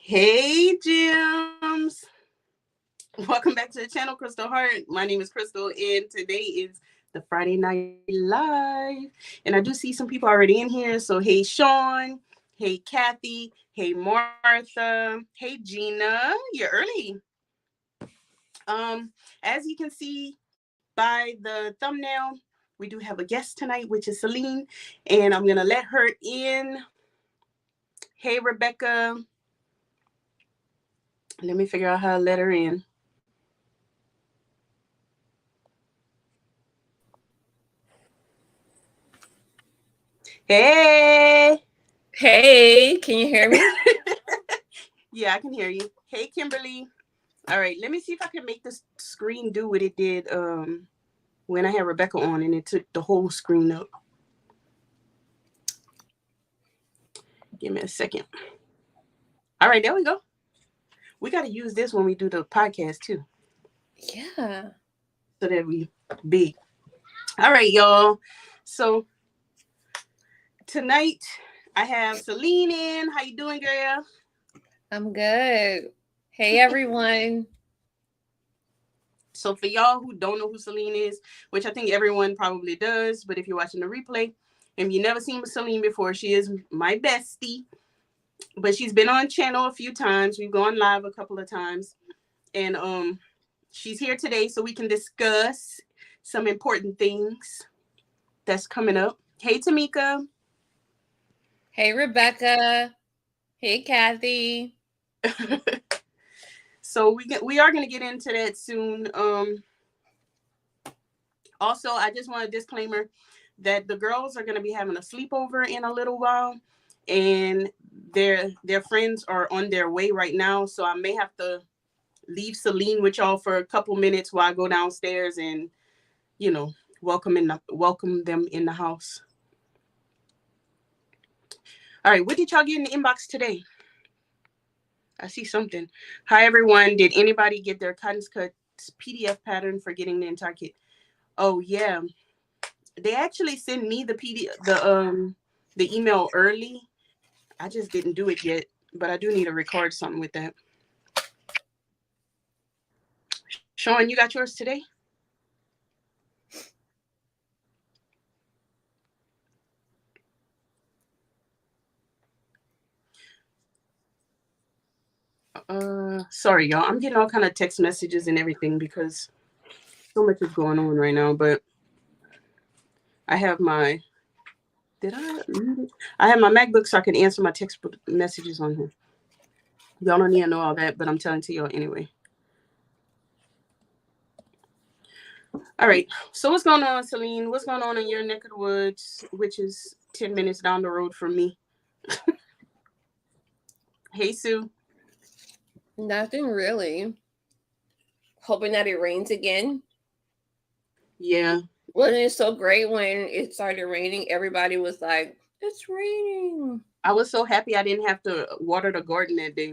Hey, Gems. Welcome back to the channel, Crystal Heart. My name is Crystal, and today is the Friday Night Live. And I do see some people already in here. So, hey, Sean. Hey, Kathy. Hey, Martha. Hey, Gina. You're early. As you can see by the thumbnail, we do have a guest tonight, which is Celine, and I'm gonna let her in. Hey, Rebecca. Let me figure out how to let her in. Hey. Hey, can you hear me? Yeah, I can hear you. Hey, Kimberly. All right, let me see if I can make this screen do what it did when I had Rebecca on and it took the whole screen up. Give me a second. All right, there we go. We got to use this when we do the podcast too, Yeah. so that we big. All right, y'all. So tonight I have Celine in. How you doing, girl? I'm good. Hey, everyone. So for y'all who don't know who Celine is, which I think everyone probably does, but if you're watching the replay and you never seen Celine before, she is my bestie. But she's been on channel a few times. We've gone live a couple of times, and she's here today so we can discuss some important things that's coming up. Hey, Tamika. Hey, Rebecca. Hey, Kathy. So we are gonna get into that soon. Also, I just want a disclaimer that the girls are gonna be having a sleepover in a little while, and their friends are on their way right now. So I may have to leave Celine with y'all for a couple minutes while I go downstairs and you know welcome them in the house. All right, what did y'all get in the inbox today? I see something. Hi everyone. Did anybody get their Cotton's Cut PDF pattern for getting the entire kit? Oh yeah, they actually sent me the the email early. I just didn't do it yet, but I do need to record something with that. Sean, you got yours today? Sorry y'all. I'm getting all kind of text messages and everything because so much is going on right now, but I have my did I mute it? I have my MacBook so I can answer my text messages on here. Y'all don't need to know all that, but I'm telling to y'all anyway. All right. So what's going on, Celine? What's going on in your neck of the woods, which is 10 minutes down the road from me? Hey, Sue. Nothing really. Hoping that it rains again. Yeah, Wasn't it so great when it started raining? Everybody was like, it's raining. I was so happy I didn't have to water the garden that day.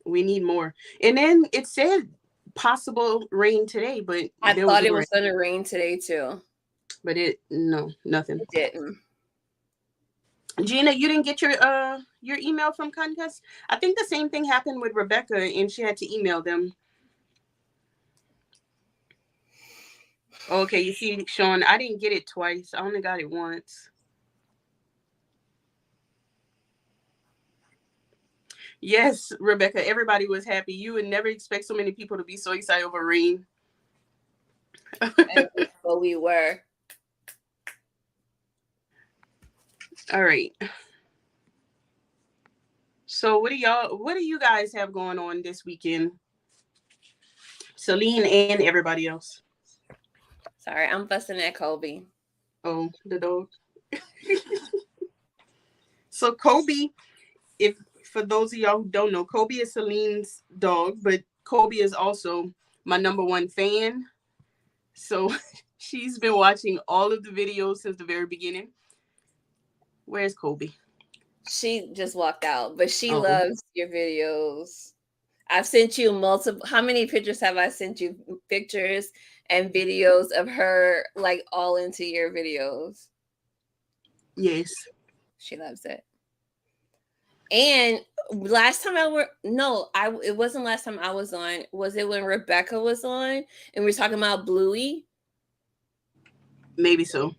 We need more. And then it said possible rain today, but I there was thought no it rain. was going to rain today, too. But it no nothing. It didn't. Gina, you didn't get your email from Comcast? I think the same thing happened with Rebecca, and she had to email them. Okay, you see, Sean, I didn't get it twice. I only got it once. Yes, Rebecca, everybody was happy. You would never expect so many people to be so excited over rain. And but we were. All right. So what do you guys have going on this weekend? Celine and everybody else. Sorry, I'm fussing at Kobe. Oh, the dog. So Kobe, if for those of y'all who don't know, Kobe is Celine's dog, but Kobe is also my number one fan. So she's been watching all of the videos since the very beginning. Where's Kobe? She just walked out, but she Oh, loves your videos. I've sent you multiple. How many pictures have I sent you? Pictures and videos of her, like all into your videos. yes. She loves it. And last time I were no, I it wasn't last time I was on. Was it when Rebecca was on and we were talking about Bluey? Maybe so.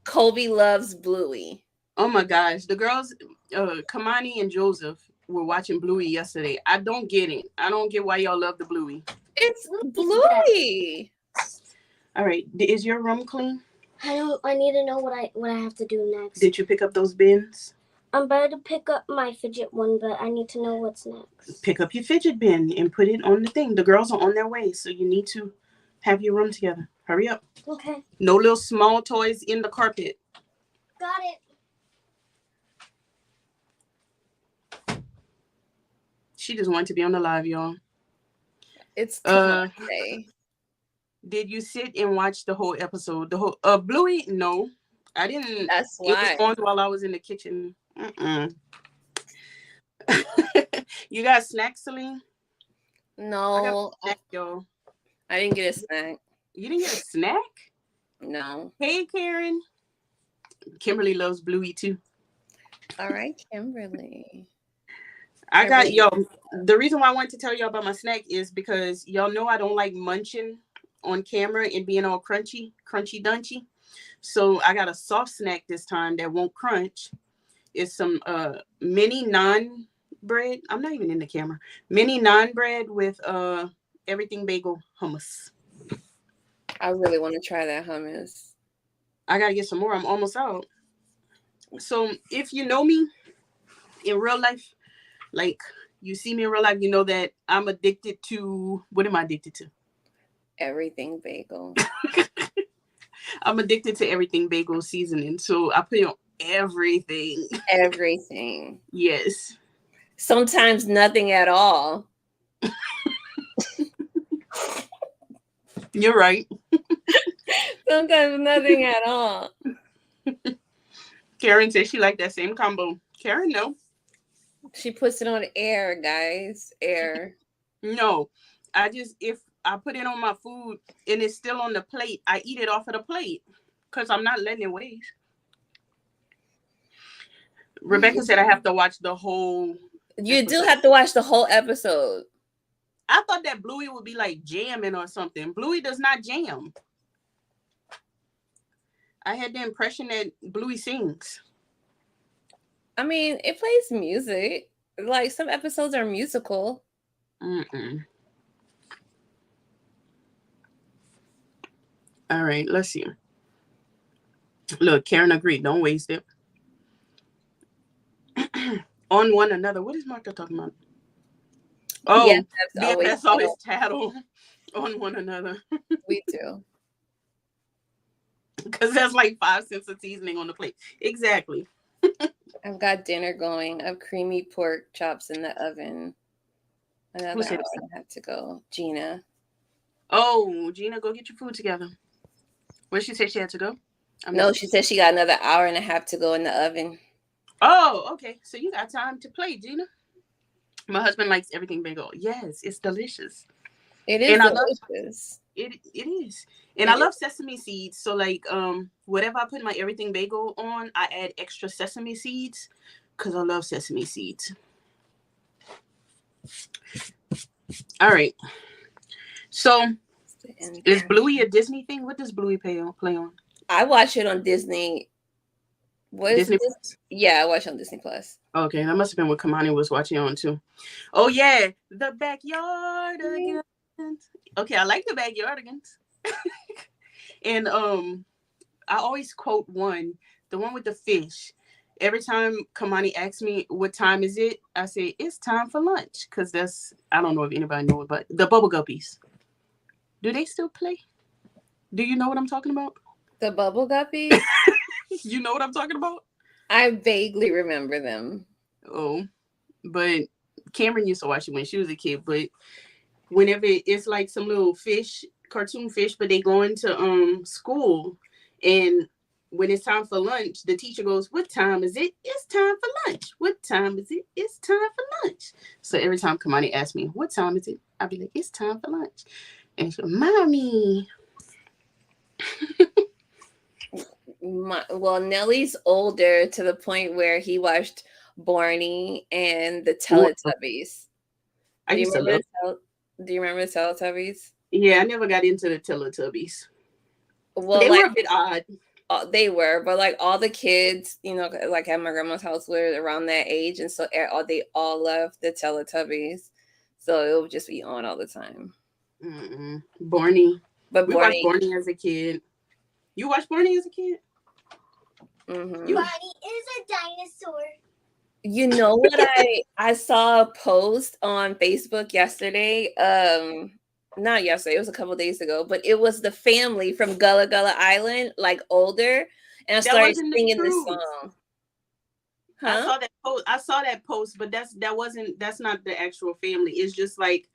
Kobe loves Bluey. Oh my gosh, the girls, Kamani and Joseph were watching Bluey yesterday. I don't get it. I don't get why y'all love the Bluey. It's Bluey. All right, is your room clean? I need to know what I have to do next. Did you pick up those bins? I'm about to pick up my fidget one, but I need to know what's next. Pick up your fidget bin and put it on the thing. The girls are on their way, so you need to have your room together. Hurry up. Okay. No little small toys in the carpet. Got it. She just wanted to be on the live, y'all. It's today. Did you sit and watch the whole episode? The whole Bluey? No, I didn't. That's why. It was on while I was in the kitchen. You got snacks, Celine? No, I got a snack, y'all. I didn't get a snack. You didn't get a snack? No. Hey, Karen. Kimberly loves Bluey too. All right, Kimberly. I got y'all. The reason why I wanted to tell y'all about my snack is because y'all know I don't like munching on camera and being all crunchy dunchy. So I got a soft snack this time that won't crunch. It's some mini naan bread. I'm not even in the camera. Mini naan bread with everything bagel hummus. I really want to try that hummus. I gotta get some more. I'm almost out. So if you know me in real life, like you see me in real life, you know that I'm addicted to, what am I addicted to? Everything bagel. I'm addicted to everything bagel seasoning. So I put it on everything. Everything. Yes. Sometimes nothing at all. You're right. Sometimes nothing at all. Karen said she liked that same combo. Karen, no. She puts it on air, guys. Air. No. If I put it on my food and it's still on the plate, I eat it off of the plate because I'm not letting it waste. Rebecca said I have to watch the whole You episode. do have to watch the whole episode. I thought that Bluey would be like jamming or something. Bluey does not jam. I had the impression that Bluey sings. I mean, it plays music. Like some episodes are musical. Mm-mm. All right, let's see. Look, Karen agreed. Don't waste it. On one another. What is Martha talking about? Oh, Yeah, BFFs always tattle on one another. We do. Because there's like 5 cents of seasoning on the plate. Exactly. I've got dinner going. I have creamy pork chops in the oven. Another hour I have to go. Gina. Oh, Gina, go get your food together. What did she say she had to go? No, she said she got another hour and a half to go in the oven. Oh, okay. So you got time to play, Gina. My husband likes everything bagel. Yes, it's delicious. It is delicious. It is. And I love sesame seeds. So like whatever I put my everything bagel on, I add extra sesame seeds because I love sesame seeds. All right. So is Bluey a Disney thing? What does Bluey play on? I watch it on Disney. What is this? Yeah, I watch it on Disney Plus. Okay, that must have been what Kamani was watching on too. Oh yeah, the Backyardigans. Okay, I like the Backyardigans. And I always quote the one with the fish. Every time Kamani asks me what time is it, I say it's time for lunch because I don't know if anybody knows, but the Bubble Guppies. Do they still play? Do you know what I'm talking about? The Bubble Guppies? You know what I'm talking about? I vaguely remember them. Oh, but Cameron used to watch it when she was a kid. But whenever it's like some little fish, cartoon fish, but they go into school, and when it's time for lunch, the teacher goes, "What time is it? It's time for lunch. What time is it? It's time for lunch." So every time Kamani asks me, "What time is it?" I'll be like, "It's time for lunch," and she'll, "Mommy." Well, Nelly's older to the point where he watched Barney, and the Well, Teletubbies. I Do you used to remember love. Do you remember the Teletubbies? Yeah, I never got into the Teletubbies. Well, They like were a bit odd. they were, but like all the kids, like at my grandma's house were around that age, and so they all loved the Teletubbies, so it would just be on all the time. Barney. But We watched Barney, Barney as a kid. You watched Barney as a kid? mm-hmm. Barney is a dinosaur. You know what? I saw a post on Facebook yesterday. Not yesterday. It was a couple days ago, but it was the family from Gullah Gullah Island, like older, and I That started wasn't the singing this truth. song. I Huh? saw that post. I saw that post, but that's not the actual family. It's just like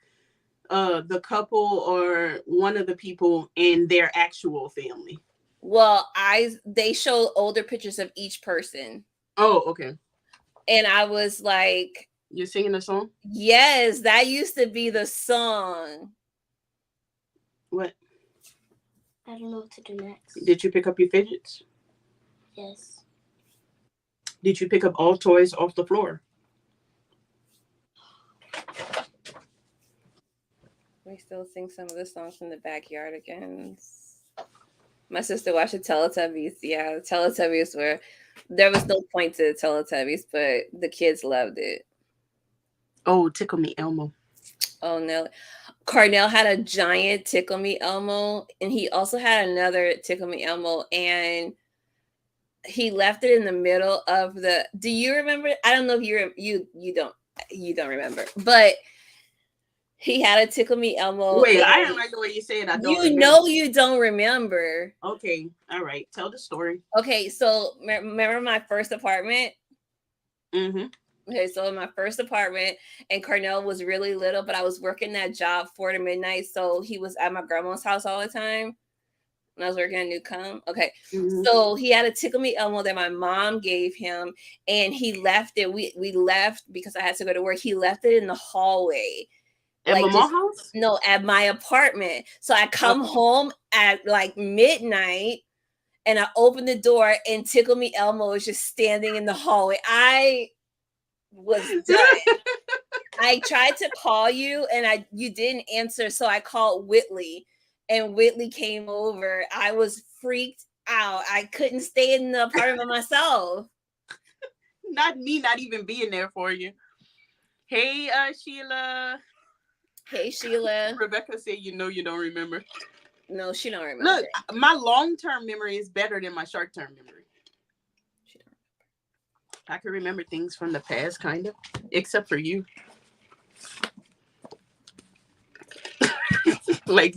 the couple or one of the people in their actual family. Well, they showed older pictures of each person, Oh, okay. and I was like, You're singing a song? yes, that used to be the song. What? I don't know what to do next. Did you pick up your fidgets? Yes. Did you pick up all toys off the floor? We still sing some of the songs from the backyard again. My sister watched the Teletubbies. Yeah, the Teletubbies were. There was no point to the Teletubbies, but the kids loved it. Oh, Tickle Me Elmo. Oh no. Carnell had a giant Tickle Me Elmo, and he also had another Tickle Me Elmo, and he left it in the middle of the. Do you remember? I don't know if you don't remember, but he had a Tickle Me Elmo. Wait, I don't like the way you say it. I don't You remember. know you don't remember. Okay, all right. Tell the story. Okay, so remember my first apartment? Mm-hmm. Okay, so in my first apartment, and Carnell was really little, but I was working that job 4 to midnight, so he was at my grandma's house all the time when I was working at Newcomb. Okay, so he had a Tickle Me Elmo that my mom gave him, and he left it. We left because I had to go to work. He left it in the hallway. At Mama's house? No, at my apartment. So I come home at like midnight, and I open the door, and Tickle Me Elmo is just standing in the hallway. I was done. I tried to call you, and you didn't answer, so I called Whitley, and Whitley came over. I was freaked out. I couldn't stay in the apartment by myself. Not me, not even being there for you. Hey, Sheila. Hey, Sheila. Rebecca said, you don't remember. No, she don't remember. Look, my long-term memory is better than my short-term memory. She don't remember. I can remember things from the past, kind of, except for you. Like,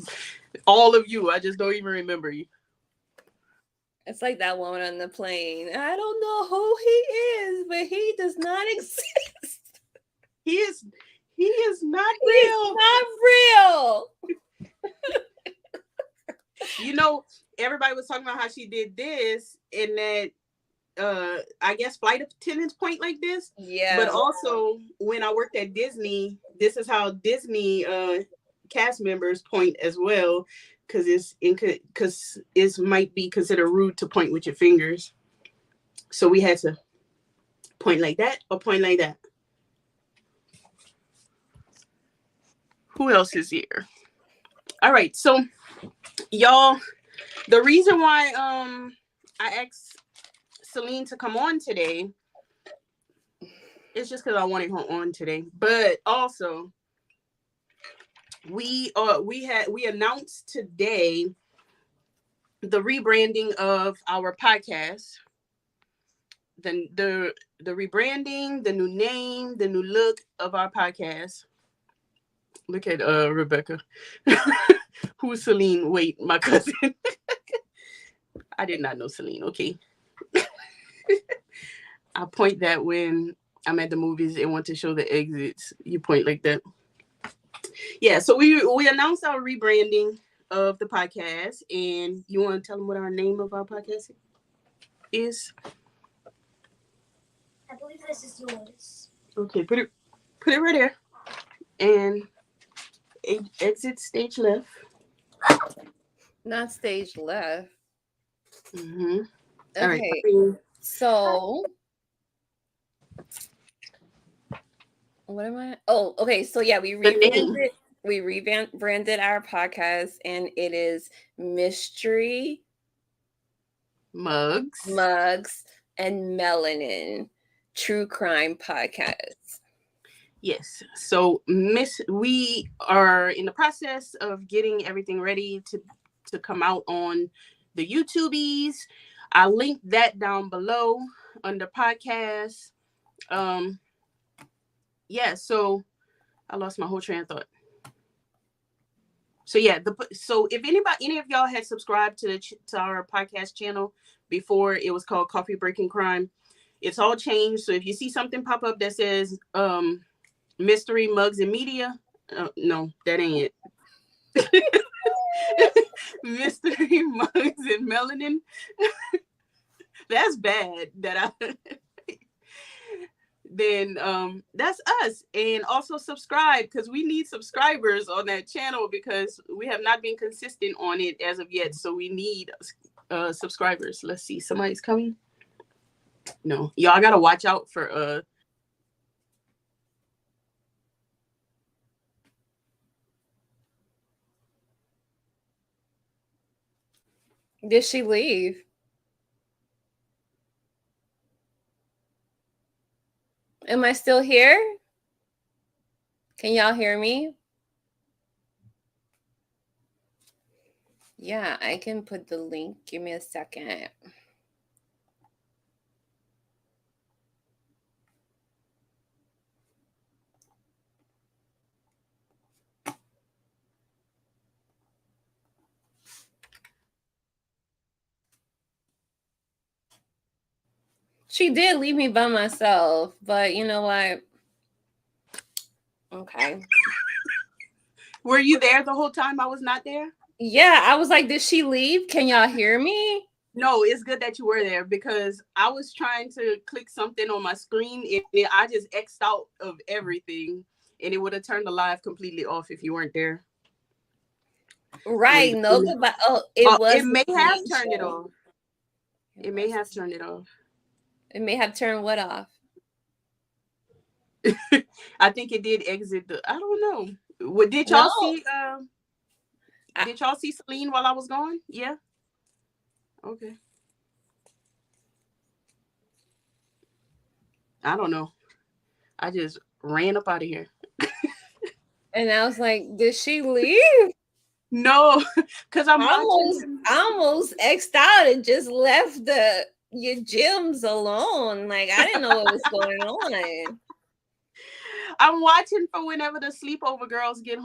all of you, I just don't even remember you. It's like that woman on the plane. I don't know who he is, but he does not exist. He is not real. He's not real. Everybody was talking about how she did this and that I guess flight attendants point like this. Yeah. But also when I worked at Disney, this is how Disney cast members point as well, because it might be considered rude to point with your fingers. So we had to point like that or point like that. Who else is here? All right, so y'all, the reason why I asked Celine to come on today is just because I wanted her on today, but also we announced today the rebranding of our podcast, the rebranding, the new name, the new look of our podcast. Look at Rebecca. Who's Celine? Wait, my cousin. I did not know Celine. Okay. I point that when I'm at the movies and want to show the exits. You point like that. Yeah, so we announced our rebranding of the podcast, and you want to tell them what our name of our podcast is? I believe this is yours. Okay, put it right there, and exit stage left. Not stage left. Mm-hmm. Okay. All right. So What am I? Oh, okay. So yeah, we The name. rebranded. We rebranded our podcast, and it is Mystery Mugs. Mugs and Melanin True Crime Podcast. Yes. So we are in the process of getting everything ready to come out on the YouTubies. I linked that down below under podcast. Um yeah, so I lost my whole train of thought. So yeah, so if any of y'all had subscribed to our podcast channel before, it was called Coffee Breaking Crime. It's all changed. So if you see something pop up that says Mystery Mugs and Media, no, that ain't it. Mystery Mugs and Melanin. That's bad. Then that's us. And also subscribe, because we need subscribers on that channel, because we have not been consistent on it as of yet. So we need subscribers. Let's see, somebody's coming. No, y'all gotta watch out for Did she leave? Am I still here? Can y'all hear me? Yeah, I can put the link. Give me a second. She did leave me by myself, but you know what? Okay. Were you there the whole time I was not there? Yeah, I was like, did she leave? Can y'all hear me? No, it's good that you were there, because I was trying to click something on my screen and I just X'd out of everything, and it would have turned the live completely off if you weren't there. Right. No goodbye. Oh, it was. It may have turned it off. It may have turned it off. It may have turned what off? I think it did exit the. I don't know. What did y'all see? Did y'all see Celine while I was gone? Yeah. Okay. I don't know. I just ran up out of here. And I was like, did she leave? No, because I'm almost X'd out and just left your gyms alone. Like, I didn't know what was going on. I'm watching for whenever the sleepover girls get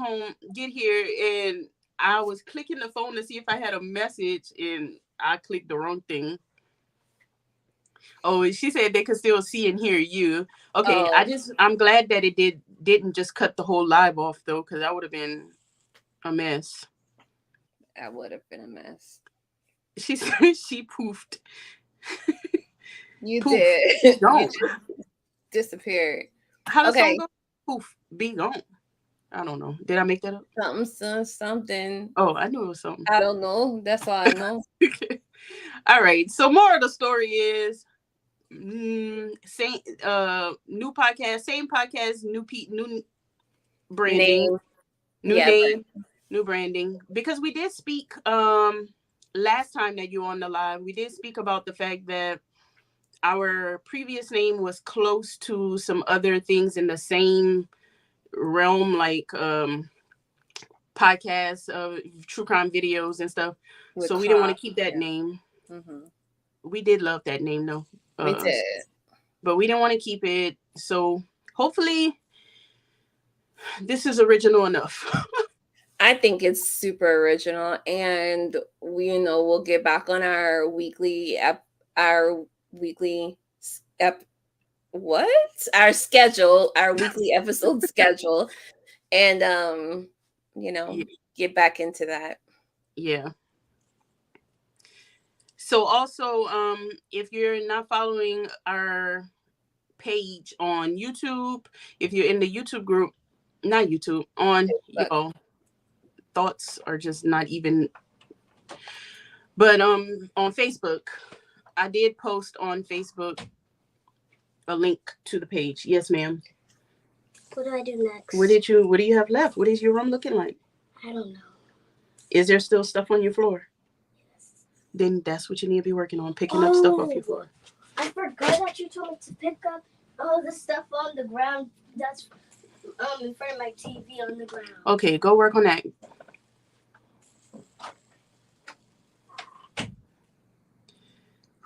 here, and I was clicking the phone to see if I had a message, and I clicked the wrong thing. Oh, she said they could still see and hear you. Okay, I'm glad that it didn't just cut the whole live off, though, because that would have been a mess. That would have been a mess. She said she poofed. You Poof. Did. Don't. You just disappeared. How does song go? Poof, be gone. I don't know. Did I make that up? Something. Oh, I knew it was something. I don't know. That's all I know. All right. So more of the story is same new podcast, same podcast, new branding, name. new name, new branding. Because we did speak last time that you were on the live, we did speak about the fact that our previous name was close to some other things in the same realm, like podcasts, true crime videos and stuff. So we didn't want to keep that name. Mm-hmm. We did love that name, though. We did. But we didn't want to keep it. So hopefully this is original enough. I think it's super original, and we'll get back on our weekly schedule, our weekly episode schedule, and get back into that. Yeah. So also, if you're not following our page on YouTube, if you're in the YouTube group, not YouTube, on thoughts are just not even. But on Facebook, I did post on Facebook a link to the page. Yes, ma'am. What do I do next? What do you have left? What is your room looking like? I don't know. Is there still stuff on your floor? Then that's what you need to be working on, picking up stuff off your floor. I forgot that you told me to pick up all the stuff on the ground that's in front of my TV on the ground. Okay, go work on that.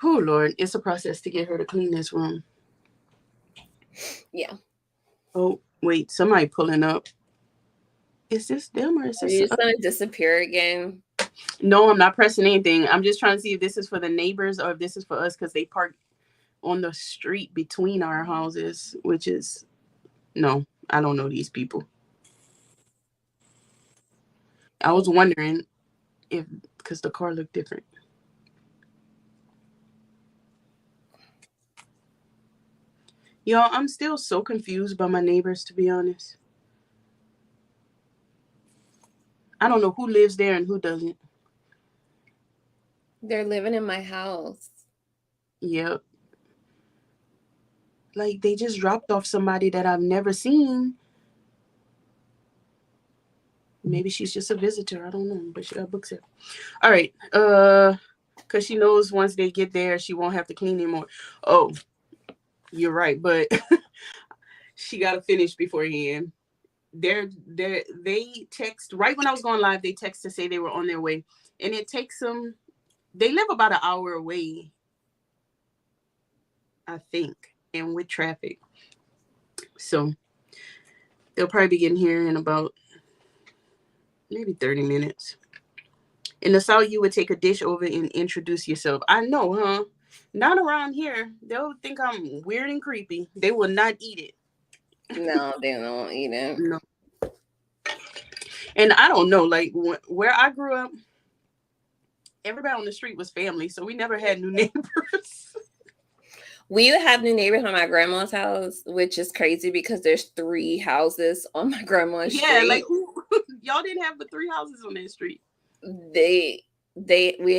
Oh, Lord, it's a process to get her to clean this room. Yeah. Oh, wait, somebody pulling up. Is this them or is Are this? you just gonna disappear again? No, I'm not pressing anything. I'm just trying to see if this is for the neighbors or if this is for us because they park on the street between our houses, which is no, I don't know these people. I was wondering if because the car looked different. Y'all, I'm still so confused by my neighbors, to be honest. I don't know who lives there and who doesn't. They're living in my house. Yep. Like they just dropped off somebody that I've never seen. Maybe she's just a visitor. I don't know, but she got books here. All right. Because she knows once they get there, she won't have to clean anymore. Oh, you're right, but she got to finish beforehand. They text right when I was going live. They text to say they were on their way, and it takes them. They live about an hour away, I think, and with traffic, so they'll probably be getting here in about maybe 30 minutes. In the South, you would take a dish over and introduce yourself. I know, huh? Not around here. They'll think I'm weird and creepy. They will not eat it. No, they don't eat it. No. And I don't know, like where I grew up, everybody on the street was family, so we never had new neighbors. We would have new neighbors on my grandma's house, which is crazy because there's 3 houses on my grandma's street. Yeah, like y'all didn't have but 3 houses on that street. We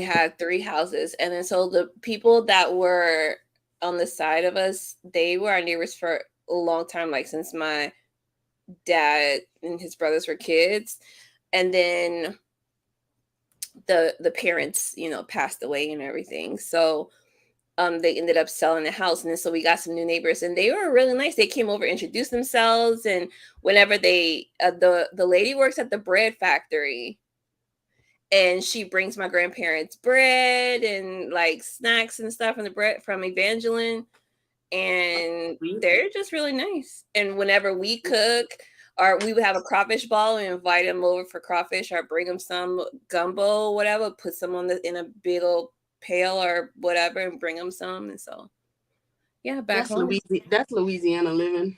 had 3 houses, and then so the people that were on the side of us, they were our neighbors for a long time, like since my dad and his brothers were kids, and then the parents, passed away and everything. So they ended up selling the house, and then so we got some new neighbors, and they were really nice. They came over, introduced themselves, and whenever the lady works at the bread factory. And she brings my grandparents bread and like snacks and stuff from the bread from Evangeline. And they're just really nice. And whenever we cook, or we would have a crawfish ball and invite them over for crawfish, or bring them some gumbo, whatever, put some in a big old pail or whatever, and bring them some. And so, yeah, back home. That's Louisiana living.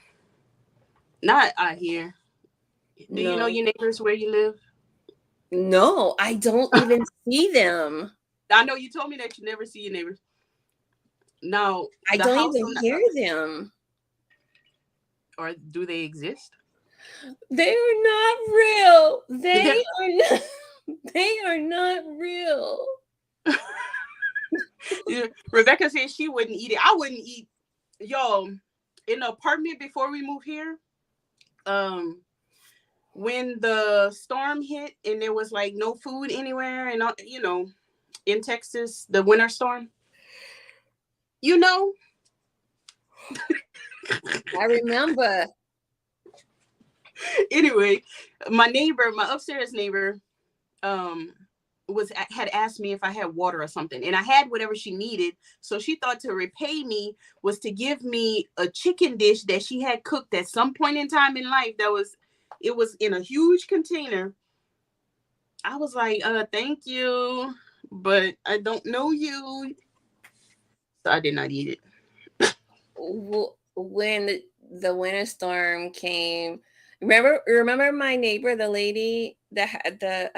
Not out here. Do you know your neighbors where you live? No, I don't even see them. I know you told me that you never see your neighbors. No, I don't even hear them. Or do they exist? They are not real. They are not real. Rebecca said she wouldn't eat it. I wouldn't eat. Yo, in the apartment before we moved here, when the storm hit and there was like no food anywhere, and in Texas, the winter storm, I remember. Anyway, my upstairs neighbor, had asked me if I had water or something, and I had whatever she needed. So she thought to repay me was to give me a chicken dish that she had cooked at some point in time in life. It was in a huge container. I was like, thank you, but I don't know you. So I did not eat it. When the winter storm came, remember my neighbor, the lady that had the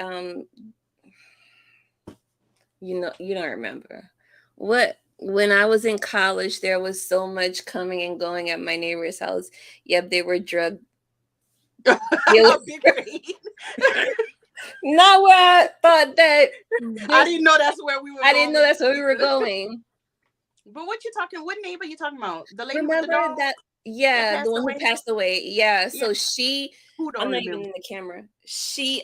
you don't remember what? When I was in college, there was so much coming and going at my neighbor's house. Yep, they were drug. Not where I thought that. I didn't know that's where we were. I didn't know that's where we were going. But what neighbor you talking about? The lady Remember with the dog? that that Yeah, the passed one who away. passed away. Yeah. Yeah, So she, who I'm don't not even remember? in the camera. She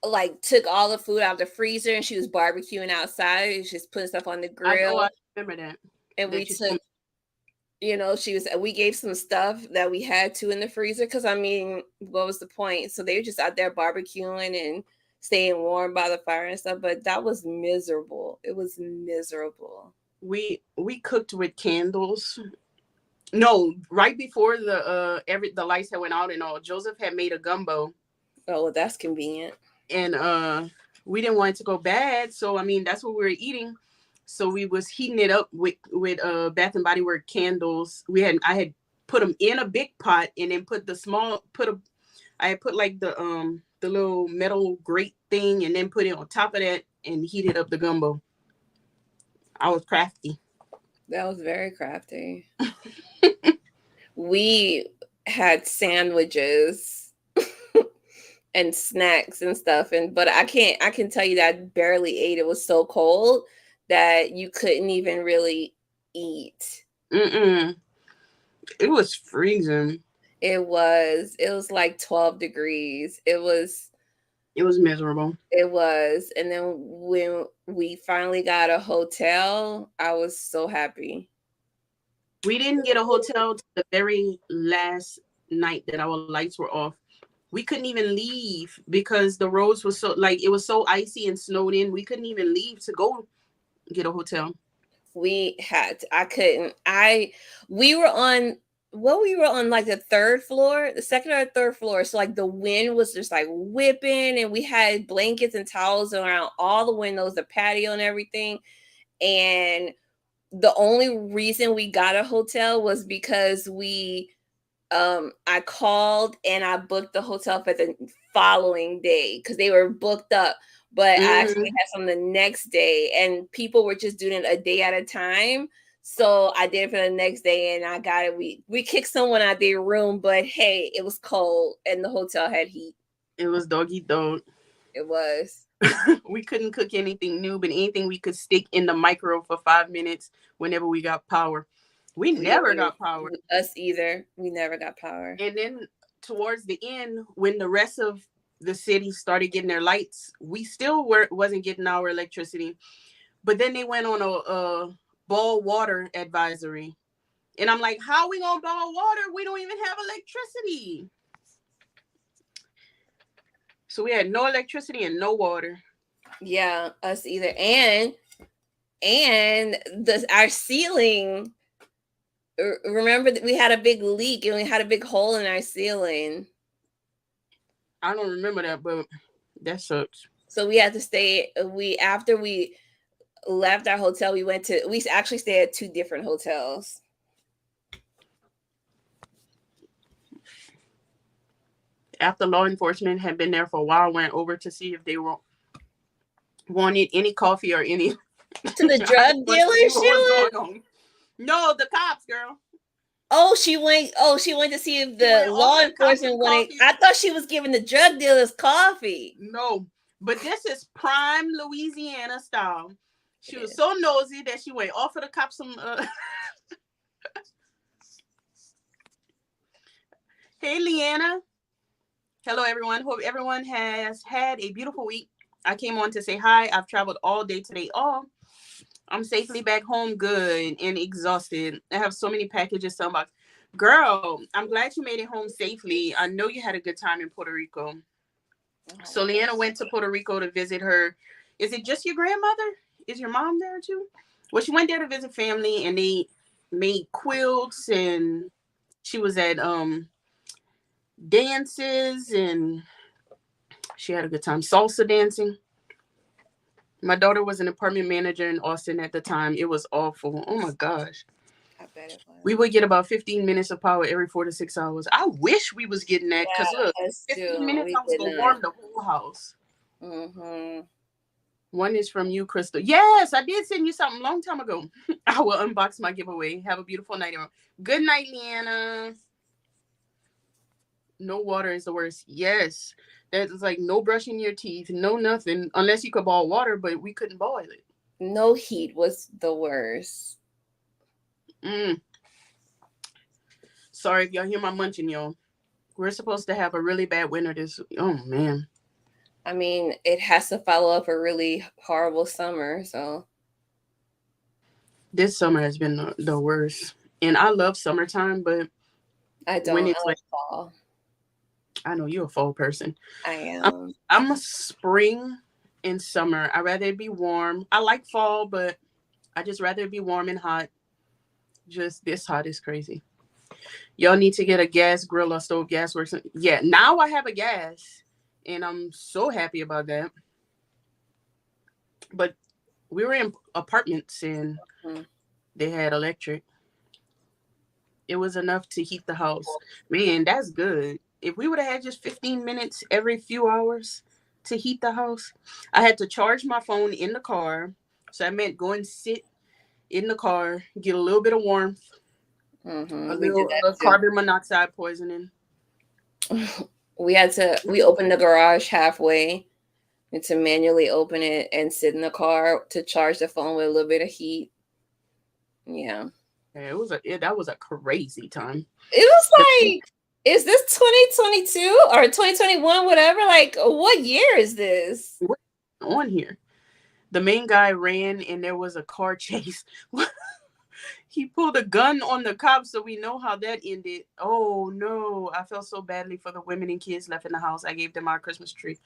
like took all the food out of the freezer and she was barbecuing outside. She was just putting stuff on the I grill. remember that. And we That you told took, you know, we gave some stuff that we had to in the freezer because I mean, what was the point? So they were just out there barbecuing and staying warm by the fire and stuff. But that was miserable. It was miserable. we cooked with candles. No, right before the lights had went out and all, Joseph had made a gumbo, Oh, well, that's convenient. and we didn't want it to go bad, so I mean that's what we were eating. So we was heating it up with Bath and Body Work candles. I had put them in a big pot and then put the small put a I had put like the little metal grate thing and then put it on top of that and heated up the gumbo. I was crafty. That was very crafty. We had sandwiches and snacks and stuff, and but I can tell you that I barely ate. It was so cold that you couldn't even really eat. Mm-mm. It was freezing. It was like 12 degrees. It was miserable. And then when we finally got a hotel, I was so happy. We didn't get a hotel till the very last night that our lights were off. We couldn't even leave because the roads were so like it was so icy and snowed in. We couldn't even leave to go get a hotel. I couldn't. We were on, we were on like the third floor, the second or third floor. So like the wind was just like whipping, and we had blankets and towels around all the windows, the patio and everything. And the only reason we got a hotel was because I called and I booked the hotel for the following day because they were booked up. But I Mm-hmm. actually had some the next day, and people were just doing it a day at a time. So I did it for the next day, and I got it. We kicked someone out their room, but hey, it was cold, and the hotel had heat. It was doggy dog. It was. We couldn't cook anything new, but anything we could stick in the micro for 5 minutes whenever we got power. We never got power. Us either. We never got power. And then towards the end, when the rest of the city started getting their lights, we still wasn't getting our electricity. But then they went on a boil water advisory. And I'm like, how are we going to boil water? We don't even have electricity. So we had no electricity and no water. Yeah, us either. And our ceiling, remember that we had a big leak and we had a big hole in our ceiling. I don't remember that, but that sucks. So we had to stay. After we left our hotel, we actually stayed at two different hotels. After law enforcement had been there for a while, went over to see if they wanted any coffee or any To the drug dealer, No, the cops, girl. She went to see if the law enforcement wanted. I thought she was giving the drug dealers coffee. No, but this is prime Louisiana style. She was so nosy that she went offer the cops some. Hey, Leanna. Hello, everyone. Hope everyone has had a beautiful week. I came on to say hi. I've traveled all day today. Oh, I'm safely back home, good and exhausted. I have so many packages to unbox. Girl, I'm glad you made it home safely. I know you had a good time in Puerto Rico. So Leanna went to Puerto Rico to visit her. Is it just your grandmother? Is your mom there too? Well, she went there to visit family, and they made quilts, and she was at dances, and she had a good time salsa dancing. My daughter was an apartment manager in Austin at the time. It was awful. Oh my gosh. I bet it was. We would get about 15 minutes of power every 4 to 6 hours. I wish we was getting that because look, 15 minutes I was gonna warm the whole house. Mm-hmm. One is from you, Crystal. Yes, I did send you something a long time ago. I will unbox my giveaway. Have a beautiful night, everyone. Good night, Leanna. No water is the worst. Yes. That's like no brushing your teeth, no nothing, unless you could boil water, but we couldn't boil it. No heat was the worst. Sorry if y'all hear my munching, y'all. We're supposed to have a really bad winter this. Oh man, I mean, it has to follow up a really horrible summer. So this summer has been the worst. And I love summertime, but I when don't. I it's like like, fall. I know you're a fall person. I I'm, am. I'm a spring and summer. I rather it be warm. I like fall, but I just rather it be warm and hot. Just this hot is crazy. Y'all need to get a gas grill or stove. Gas works. Yeah, now I have a gas, and I'm so happy about that. But we were in apartments and Mm. they had electric. It was enough to heat the house. Man, that's good. If we would have had just 15 minutes every few hours to heat the house, I had to charge my phone in the car. So I meant go and sit in the car, get a little bit of warmth, a We did little that too. carbon monoxide poisoning. We opened the garage halfway and to manually open it and sit in the car to charge the phone with a little bit of heat. Yeah. Yeah, that was a crazy time. It was like, is this 2022 or 2021, whatever? Like, what year is this? What on here? The main guy ran and there was a car chase. He pulled a gun on the cops, so we know how that ended. Oh no, I felt so badly for the women and kids left in the house. I gave them our Christmas tree.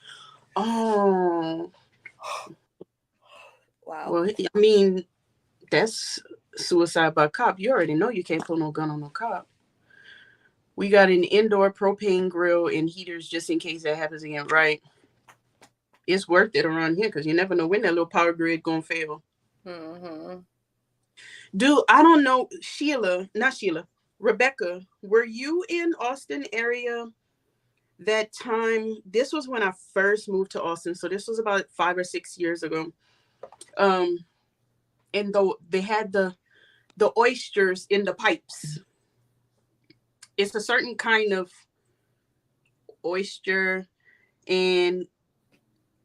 Oh, Wow. well, I mean, that's suicide by cop. You already know you can't pull no gun on no cop. We got an indoor propane grill and heaters just in case that happens again. Right. It's worth it around here because you never know when that little power grid gonna fail. Mm-hmm. Dude, I don't know. Not Sheila, Rebecca, were you in Austin area that time? This was when I first moved to Austin. So this was about 5 or 6 years ago. Um, and though they had the oysters in the pipes. It's a certain kind of oyster, and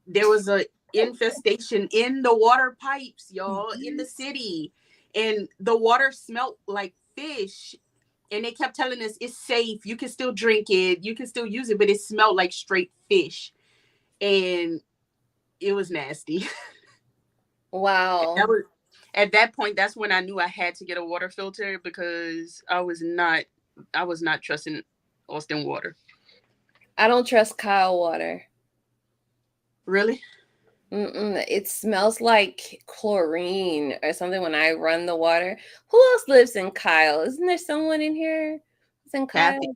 there was a infestation in the water pipes, y'all, in the city. And the water smelled like fish. And they kept telling us it's safe. You can still drink it. You can still use it, but it smelled like straight fish. And it was nasty. Wow. At that point, that's when I knew I had to get a water filter because I was not trusting Austin water. I don't trust Kyle water. Really? It smells like chlorine or something when I run the water. Who else lives in Kyle? Isn't there someone in here who's in Kyle? Kathy.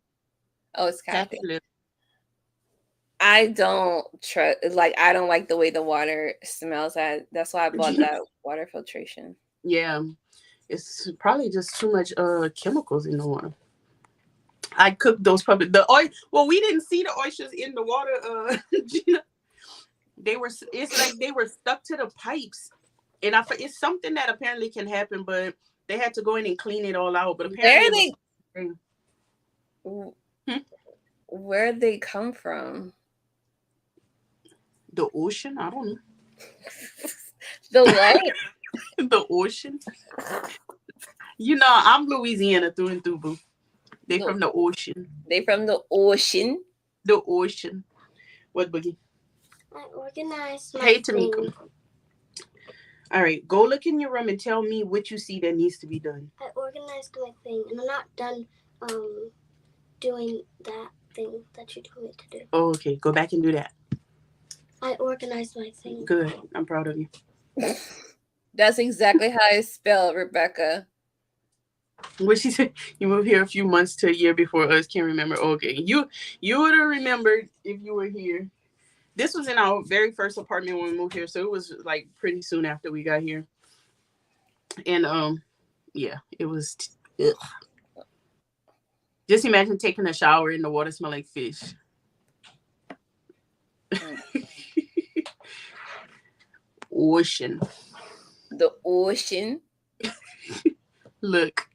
Oh, it's Kathy. Kathy lived. I don't trust, like, I don't like the way the water smells. That's why I bought that water filtration. Yeah. It's probably just too much chemicals in the water. I cooked those probably the oil. Well, we didn't see the oysters in the water, Gina. It's like they were stuck to the pipes. And it's something that apparently can happen, but they had to go in and clean it all out. But apparently Where they come from? The ocean? I don't know. The what? The ocean. You know, I'm Louisiana through and through, boo. They from the ocean. They from the ocean. The ocean. What, Boogie? I organized my Hey, thing. Tamika. All right, go look in your room and tell me what you see that needs to be done. I organized my thing, and I'm not done doing that thing that you told me to do. Oh, okay. Go back and do that. I organized my thing. Good. I'm proud of you. That's exactly how it's spelled, Rebecca. What she said? You moved here a few months to a year before us. Can't remember. Okay, you would have remembered if you were here. This was in our very first apartment when we moved here, so it was like pretty soon after we got here. And yeah, it was. Ugh. Just imagine taking a shower and the water smell like fish. Ocean. The ocean. Look,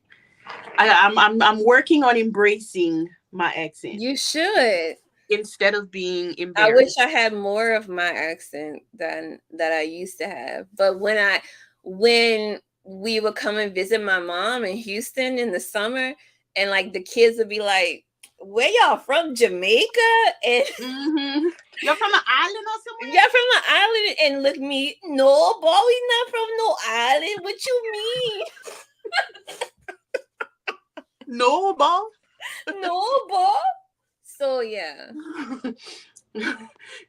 I'm working on embracing my accent. You should. Instead of being embarrassed. I wish I had more of my accent than that I used to have. But when we would come and visit my mom in Houston in the summer, and like the kids would be like, "Where y'all from? Jamaica?" And You're from an island or somewhere? y'all from an island? And look me, no, boy, we not from no island. What you mean? No, ball. No, boy. So yeah.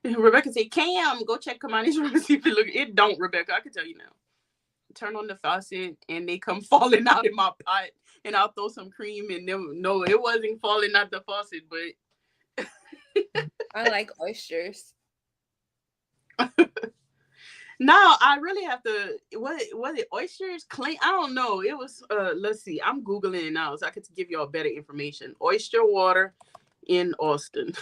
Rebecca said, Cam, go check Kamani's room and see if it look. It don't, Rebecca. I can tell you now. Turn on the faucet and they come falling out in my pot, and I'll throw some cream in them. No, it wasn't falling out the faucet, but I like oysters. no, I really have to. What was it? Oysters clean? I don't know. It was. Let's see. I'm googling it now so I could give y'all better information. Oyster water in Austin.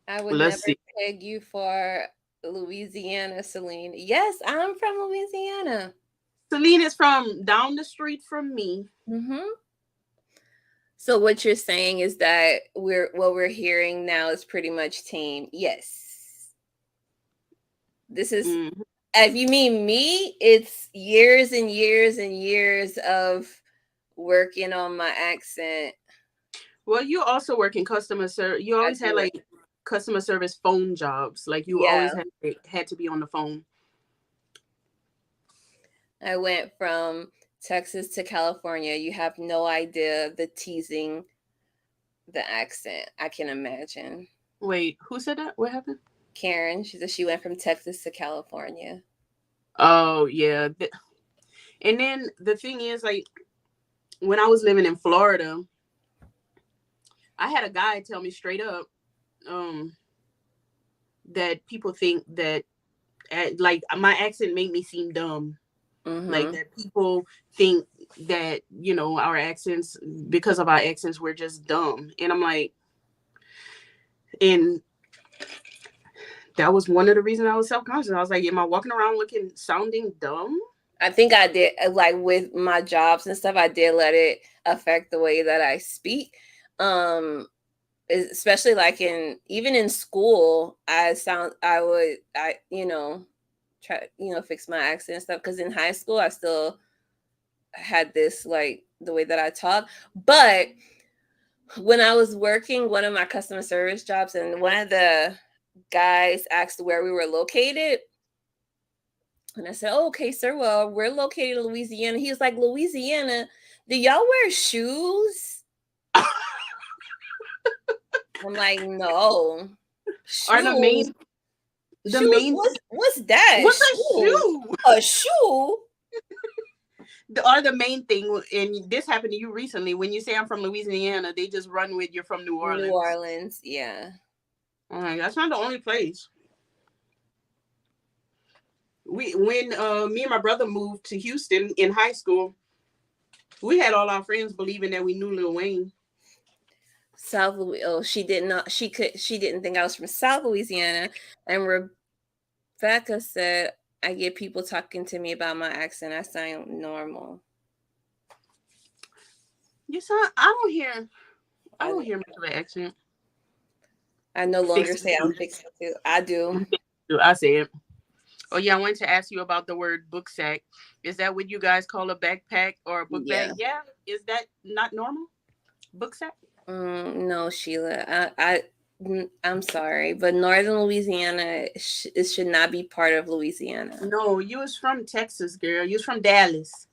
I would Let's never see. peg you for Louisiana, Celine. Yes, I'm from Louisiana. Celine is from down the street from me. Mm-hmm. So what you're saying is that what we're hearing now is pretty much tame. Yes. This is, if you mean me, it's years and years and years of working on my accent. Well, you also work in customer service. You always had like customer service phone jobs. Like you always had to be on the phone. I went from Texas to California. You have no idea the teasing, the accent. I can imagine. Wait, who said that? What happened? Karen. She said she went from Texas to California. Oh, yeah. And then the thing is, like, when I was living in Florida, I had a guy tell me straight up that people think that, like, my accent made me seem dumb. Mm-hmm. Like, that people think that, you know, our accents, because of our accents, we're just dumb. And I'm like, and that was one of the reasons I was self-conscious. I was like, am I walking around sounding dumb? I think I did, like with my jobs and stuff, I did let it affect the way that I speak. Especially like even in school, I try, fix my accent and stuff. Cause in high school, I still had this, like the way that I talk. But when I was working one of my customer service jobs, and one of the guys asked where we were located, and I said, oh, okay, sir, well, we're located in Louisiana. He was like, Louisiana, do y'all wear shoes? I'm like, no. Are the main what's that? What's a shoe? A shoe? Are the main thing, and this happened to you recently, when you say I'm from Louisiana, they just run with you're from New Orleans. New Orleans, yeah. All right, that's not the only place. When me and my brother moved to Houston in high school, we had all our friends believing that we knew Lil Wayne. South Louisiana. Oh, she didn't think I was from South Louisiana. And Rebecca said, I get people talking to me about my accent. I sound normal. You sound, I don't hear much of an accent. I no longer say I'm fixing to. I do. I say it. Oh yeah, I wanted to ask you about the word book sack. Is that what you guys call a backpack or a book bag? Yeah. Is that not normal? Book sack? No, Sheila. I'm sorry, but Northern Louisiana, it should not be part of Louisiana. No, you was from Texas, girl. You was from Dallas.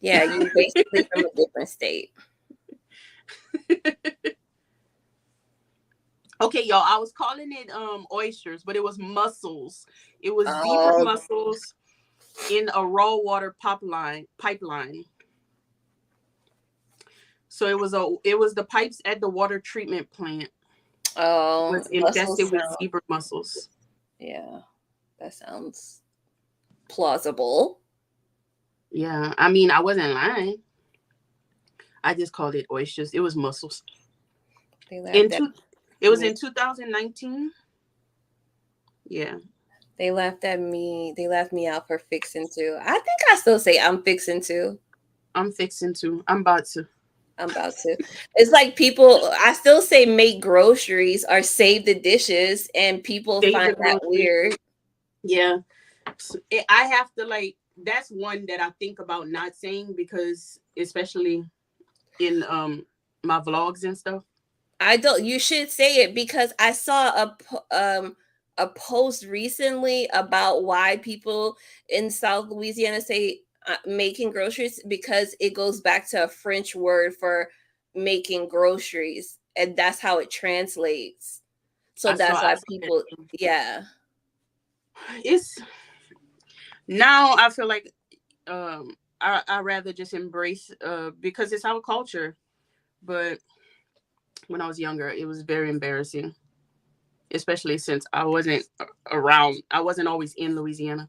Yeah, you basically from a different state. Okay, y'all. I was calling it oysters, but it was mussels. It was zebra mussels in a raw water pipeline. So it was the pipes at the water treatment plant. Oh, was infested with zebra mussels. Yeah, that sounds plausible. Yeah, I mean, I wasn't lying. I just called it oysters. It was mussels. It was in 2019. Yeah. They laughed at me. They laughed me out for fixing to. I think I still say I'm fixing to. I'm fixing to. I'm about to. It's like people, I still say make groceries or save the dishes, and people find that weird. Yeah. So I have to, like, that's one that I think about not saying, because especially in my vlogs and stuff. I don't. You should say it because I saw a post recently about why people in South Louisiana say making groceries, because it goes back to a French word for making groceries, and that's how it translates. So that's I why saw that. people, yeah, It's now I feel like I rather just embrace because it's our culture. But when I was younger, it was very embarrassing, especially since I wasn't around. I wasn't always in Louisiana.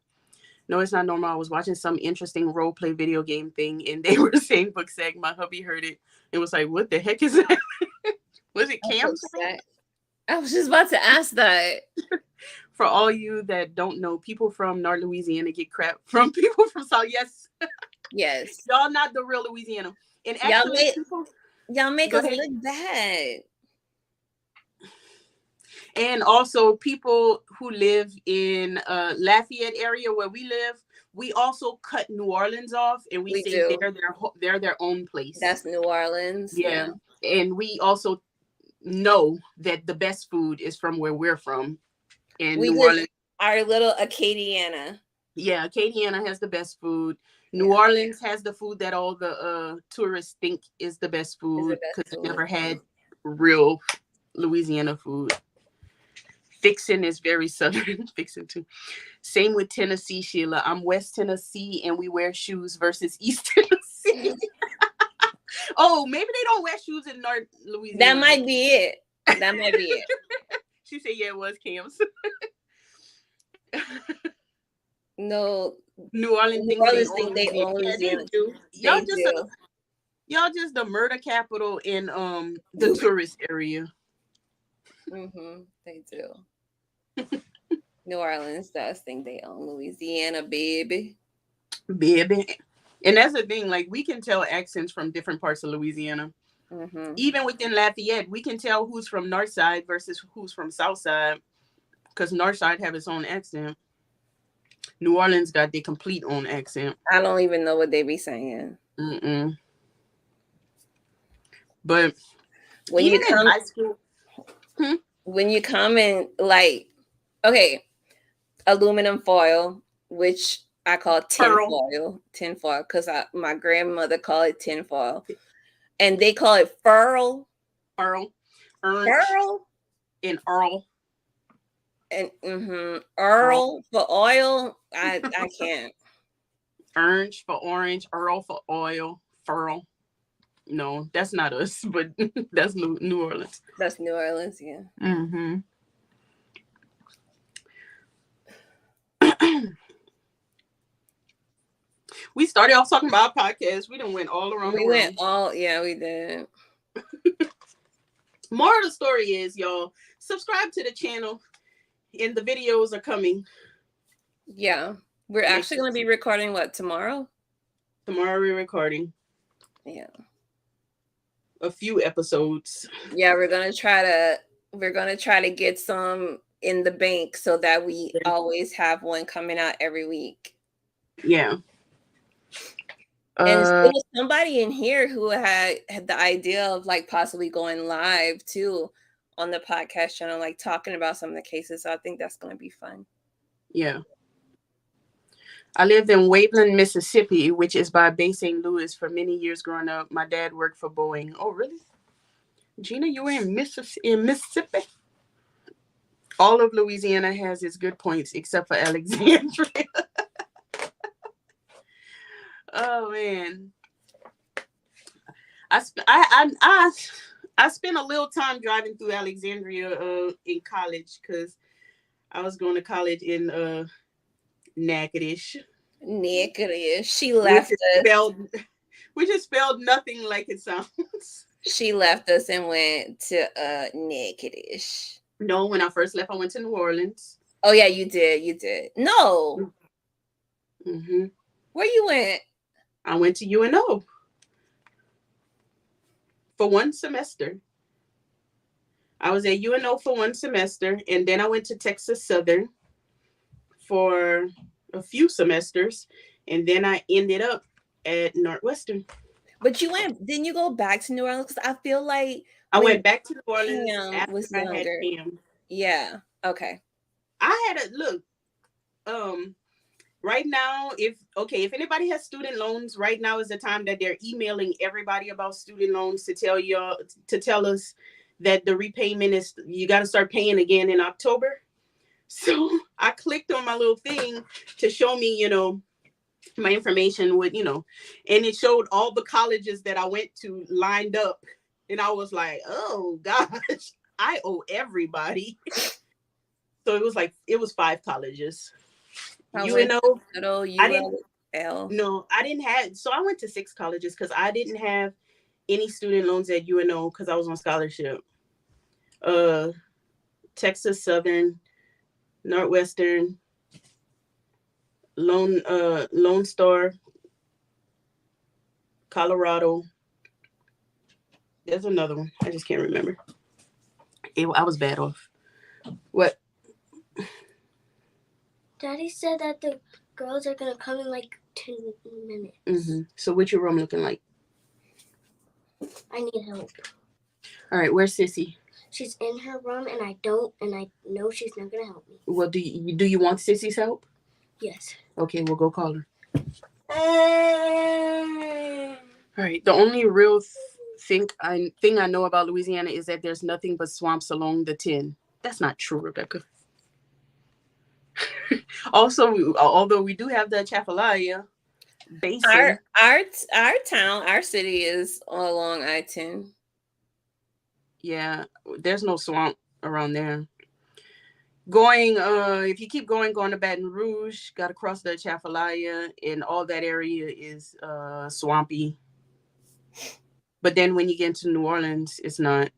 No, it's not normal. I was watching some interesting role play video game thing, and they were saying book sag. My hubby heard it and was like, "What the heck is that?" Was it Cam saying? I was just about to ask that. For all you that don't know, people from North Louisiana get crap from people from South. Yes, Yes, y'all not the real Louisiana. And y'all actually, make people, y'all make go us ahead. look bad. And also people who live in Lafayette area where we live, we also cut New Orleans off, and we We say do. they're their own place. That's New Orleans. Yeah, Yeah, and we also know that the best food is from where we're from in we New just Orleans. our little Acadiana. Yeah, Acadiana has the best food. New Yeah, Orleans has the food that all the tourists think is the best is the food best because they food. never had real Louisiana food. Fixin' is very southern. Fixin' too. Same with Tennessee, Sheila. I'm West Tennessee and we wear shoes versus East Tennessee. Oh, maybe they don't wear shoes in North That Louisiana then. might be it. That might be it. She said, yeah, it was Cam's. No, New Orleans New thinks they Orleans own think they Louisiana. own Yeah, they Louisiana. do. They do. Y'all just the murder capital in the tourist area. They do. New Orleans does think they own Louisiana, baby. Baby. And that's the thing, like we can tell accents from different parts of Louisiana. Mm-hmm. Even within Lafayette, we can tell who's from North Side versus who's from South Side, because North Side have its own accent. New Orleans got their complete own accent. I don't even know what they be saying. Mm-mm. But When even you in come, high school, hmm, when you come in, like, okay, aluminum foil, which I call tin pearl, foil, because my grandmother called it tin foil, and they call it furl, pearl, orange, furl, and earl. and Earl. earl for oil. I can't. Orange for orange, earl for oil, furl. No, that's not us, but that's New Orleans. That's New Orleans, yeah. Mm-hmm. We started off talking about our podcast. We done went all around the We went world. all, yeah, we did. More of the story is, y'all, subscribe to the channel and the videos are coming. Yeah. We're actually going to be recording what, tomorrow? Tomorrow we're recording Yeah. a few episodes. Yeah, we're going to try to get some in the bank so that we always have one coming out every week. Yeah. And there was somebody in here who had the idea of like possibly going live too on the podcast channel, like talking about some of the cases. So I think that's going to be fun. Yeah. I lived in Waveland, Mississippi, which is by Bay St. Louis, for many years growing up. My dad worked for Boeing. Oh, really? Gina, you were in Mississippi? All of Louisiana has its good points except for Alexandria. Oh man. I spent a little time driving through Alexandria in college because I was going to college in Natchitoches. Natchitoches. She left us. Which is spelled nothing like it sounds. She left us and went to Natchitoches. No, when I first left, I went to New Orleans. Oh yeah, you did. You did. No. Mm-hmm. Where you went? I went to UNO for one semester. I was at UNO for one semester, and then I went to Texas Southern for a few semesters, and then I ended up at Northwestern. But didn't you go back to New Orleans? Because I feel like I when went back to New Orleans Cam after was I had younger. Cam. Yeah. Okay. I had a look. Um, right now, if anybody has student loans, right now is the time that they're emailing everybody about student loans to tell us that the repayment is you got to start paying again in October. So I clicked on my little thing to show me, my information with, and it showed all the colleges that I went to lined up. And I was like, oh gosh, I owe everybody. So it was 5 colleges. I went to UNO, little I didn't, ULL. no, I didn't have, so I went to 6 colleges because I didn't have any student loans at UNO because I was on scholarship. Uh, Texas Southern, Northwestern, Lone Star, Colorado. There's another one. I just can't remember. I was bad off. What? Daddy said that the girls are gonna come in like 2 minutes. So what's your room looking like? I need help. All right, where's Sissy? She's in her room, and I know she's not gonna help me. Well, do you want Sissy's help? Yes. Okay, we'll go call her. All right. The only real thing I know about Louisiana is that there's nothing but swamps along the 10. That's not true, Rebecca. Also, although we do have the Atchafalaya Basin. Our city is along I-10. Yeah, there's no swamp around there. If you keep going to Baton Rouge, got to cross the Atchafalaya, and all that area is swampy. But then when you get into New Orleans, it's not.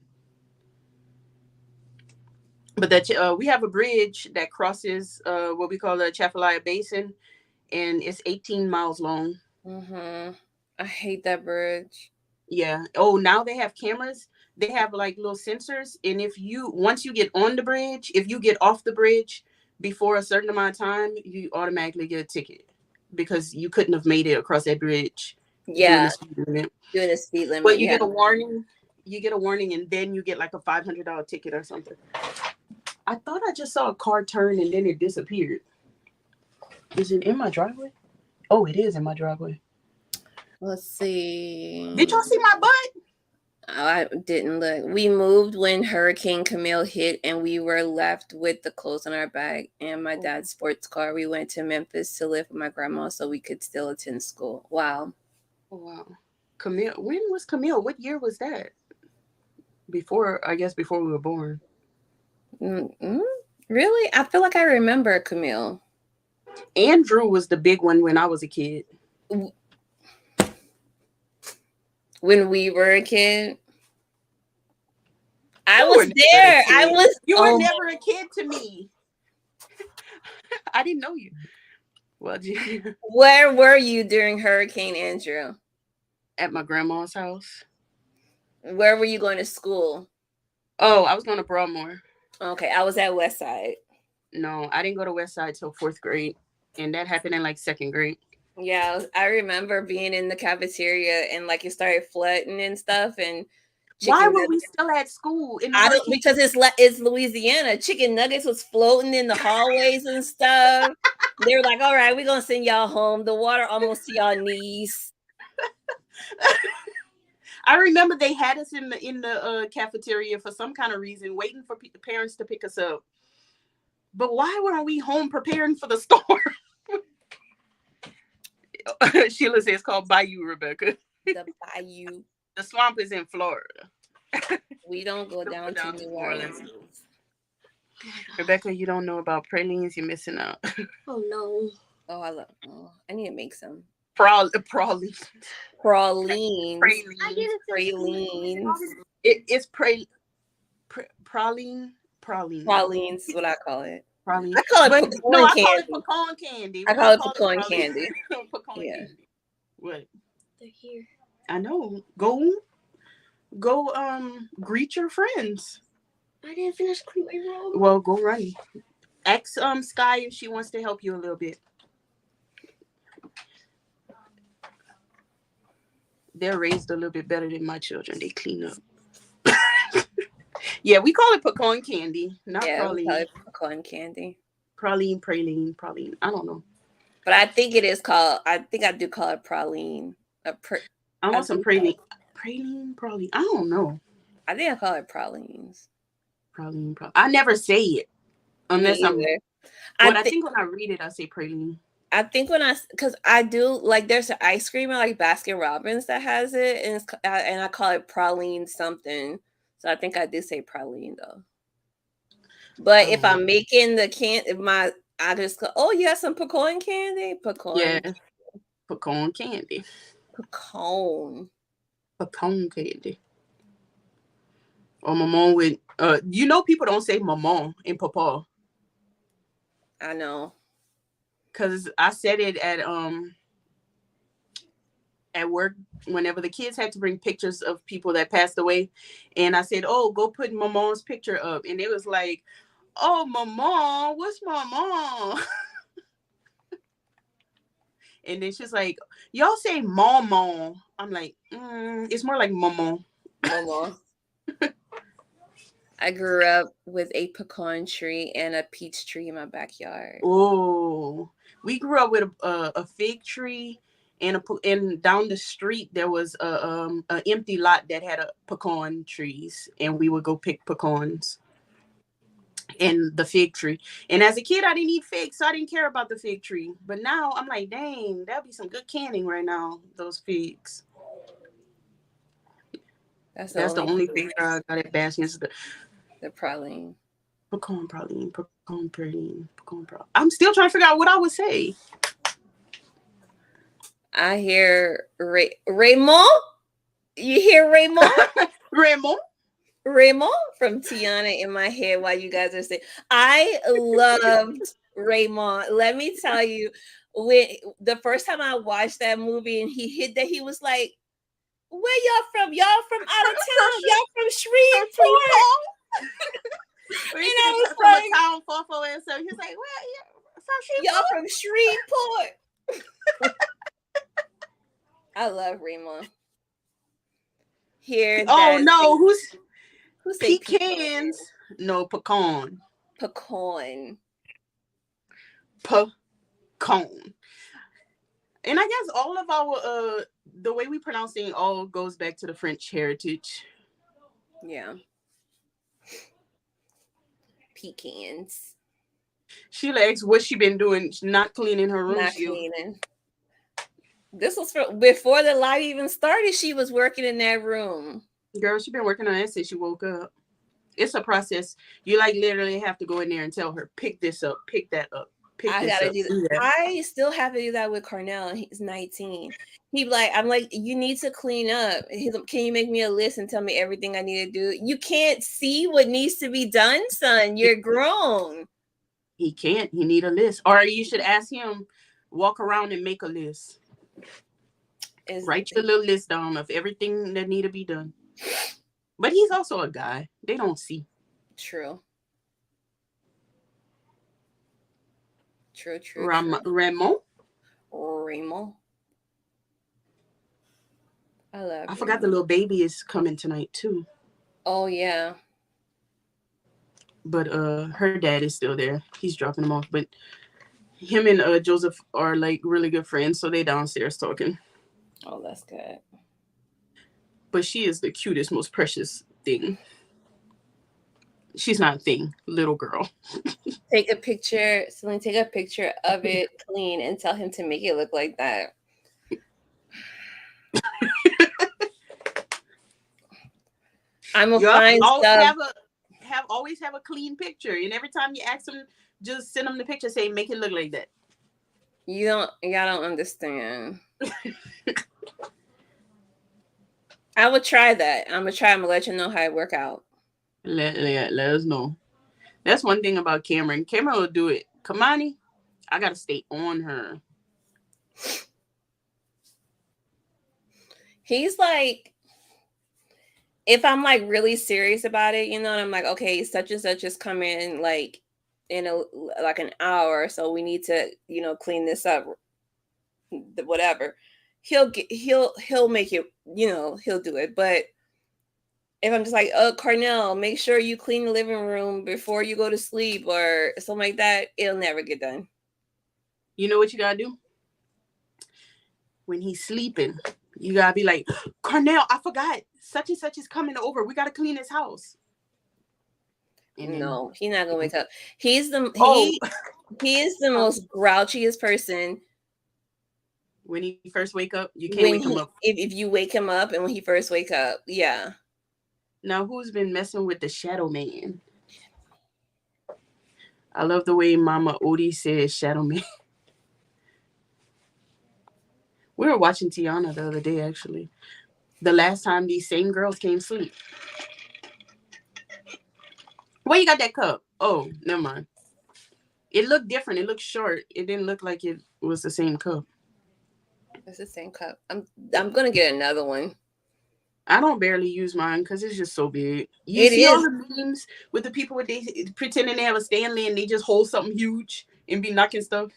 But we have a bridge that crosses what we call the Atchafalaya Basin, and it's 18 miles long. I hate that bridge. Yeah. Oh, now they have cameras. They have like little sensors, and once you get on the bridge, if you get off the bridge before a certain amount of time, you automatically get a ticket because you couldn't have made it across that bridge. Yeah. Doing the speed limit. But you get a warning. You get a warning, and then you get like a $500 ticket or something. I thought I just saw a car turn and then it disappeared. Is it in my driveway? Oh, it is in my driveway. Let's see. Did y'all see my butt? Oh, I didn't look. We moved when Hurricane Camille hit, and we were left with the clothes on our back and my dad's sports car. We went to Memphis to live with my grandma so we could still attend school. Wow. Oh, wow. Camille. When was Camille? What year was that? Before we were born. Really? I feel like I remember Camille. Andrew was the big one when I was a kid. When we were a kid? I was there. You were never a kid to me. I didn't know you. Well, where were you during Hurricane Andrew? At my grandma's house. Where were you going to school? Oh, I was going to Broadmoor. Okay, I was at Westside. No, I didn't go to Westside till 4th grade, and that happened in like 2nd grade. Yeah, I remember being in the cafeteria and like it started flooding and stuff. And why were we still at school? Because it's Louisiana. Chicken nuggets was floating in the hallways and stuff. They were like, "All right, we're gonna send y'all home. The water almost to y'all knees." I remember they had us in the cafeteria for some kind of reason, waiting for parents to pick us up. But why weren't we home preparing for the storm? Sheila says it's called Bayou, Rebecca. The Bayou. The swamp is in Florida. We don't go down to New Orleans. Rebecca, you don't know about pralines. You're missing out. Oh no. Oh, I need to make some. Pralines. Pralines. Pralines. It's praline. Pralines is what I call it. Praline. I call it pecan candy. I call it pecan candy. Pecan candy. What? They're here. I know. Go greet your friends. I didn't finish cleaning my room. Well, go run. Ask Sky if she wants to help you a little bit. They're raised a little bit better than my children. They clean up. Yeah, we call it pecan candy, not Yeah, we call praline. it pecan candy. Praline. I don't know. But I think it is called. I think I do call it praline. I I want some do. praline. I don't know. I think I call it pralines. Praline. I never say it Me unless I'm. either. I But I think. think when I read it, I say praline. I think because I do like there's an ice cream at like Baskin Robbins that has it, and and I call it praline something. So I think I do say praline though. But if Oh I'm making the if I just go, oh, you have some pecan candy, yeah, pecan, pecan candy. pecan. Pecan candy. Or maman with people don't say maman and papa I know. because I said it at work whenever the kids had to bring pictures of people that passed away, and I said, "Oh, go put maman's picture up," and it was like, "Oh, maman, what's maman?" And then she's like, "Y'all say maman." I'm like, it's more like maman. Mama. I grew up with a pecan tree and a peach tree in my backyard. Oh, we grew up with a fig tree, and down the street there was a empty lot that had a pecan trees, and we would go pick pecans and the fig tree. And as a kid, I didn't eat figs, so I didn't care about the fig tree. But now I'm like, dang, that'd be some good canning right now. Those figs. That's the That's the only only fruit, thing I got at Baskins. The the praline. pecan praline. I'm still trying to figure out what I would say. I hear Raymond. You hear Raymond? Raymond. Raymond from Tiana in my head while you guys are saying. I loved Raymond. Let me tell you, when the first time I watched that movie and he hit that, he was like, "Where y'all from? Y'all from out of town? Y'all from From Shreveport?" Shreveport. And We I was from a like, town 447. He's like, well, yeah, from "Y'all Shreveport. from Shreveport?" I love Raymond. Hear Oh that? no, Who say pecan? pecans? No, pecan. Pecan. Pecan. And I guess all of our the way we pronounce things all goes back to the French heritage. Yeah. Pecans. Sheila asks what she been doing, not cleaning her room. Not Sheila. cleaning. This was before the live even started. She was working in that room. Girl, she been working on that since she woke up. It's a process. You like literally have to go in there and tell her, pick this up, pick that up, pick I this gotta up. do that. I still have to do that with Cornell. He's 19. I'm like, you need to clean up. He's like, can you make me a list and tell me everything I need to do? You can't see what needs to be done, son. You're grown. He can't. He need a list. Or you should ask him, walk around and make a list. Write your little list down of everything that need to be done. But he's also a guy. They don't see. True. True. Raymond. I love. I forgot the little baby is coming tonight too. Oh yeah. But her dad is still there. He's dropping him off. But him and Joseph are like really good friends, so they downstairs talking. Oh, that's good. But she is the cutest, most precious thing. She's not a thing, little girl. Take a picture, Celine, take a picture of it clean and tell him to make it look like that. I'm a fine stuff. Always have a clean picture, and every time you ask them, just send them the picture, say make it look like that. Y'all don't understand. I would try that. I'm gonna let you know how it work out. Let us know. That's one thing about Cameron. Cameron will do it. Kamani, I gotta stay on her. He's like, if I'm like really serious about it, you know, and I'm like, okay, such and such is coming like in an hour, so we need to, clean this up, whatever. he'll make it, he'll do it. But if I'm just like, oh, Cornell, make sure you clean the living room before you go to sleep or something like that, it'll never get done. You know what you gotta do? When he's sleeping, you gotta be like, Cornell, I forgot. Such and such is coming over. We gotta clean his house. And no, he's not gonna wake up. He's the oh, he is the most grouchiest person. When he first wake up, you can't wake him up. If you wake him up and when he first wake up, yeah. Now, who's been messing with the shadow man? I love the way Mama Odie says shadow man. We were watching Tiana the other day, actually. The last time these same girls came sleep. Where you got that cup? Oh, never mind. It looked different. It looked short. It didn't look like it was the same cup. It's the same cup. I'm gonna get another one. I don't barely use mine because it's just so big. You see all the memes with the people with they pretending they have a Stanley and they just hold something huge and be knocking stuff.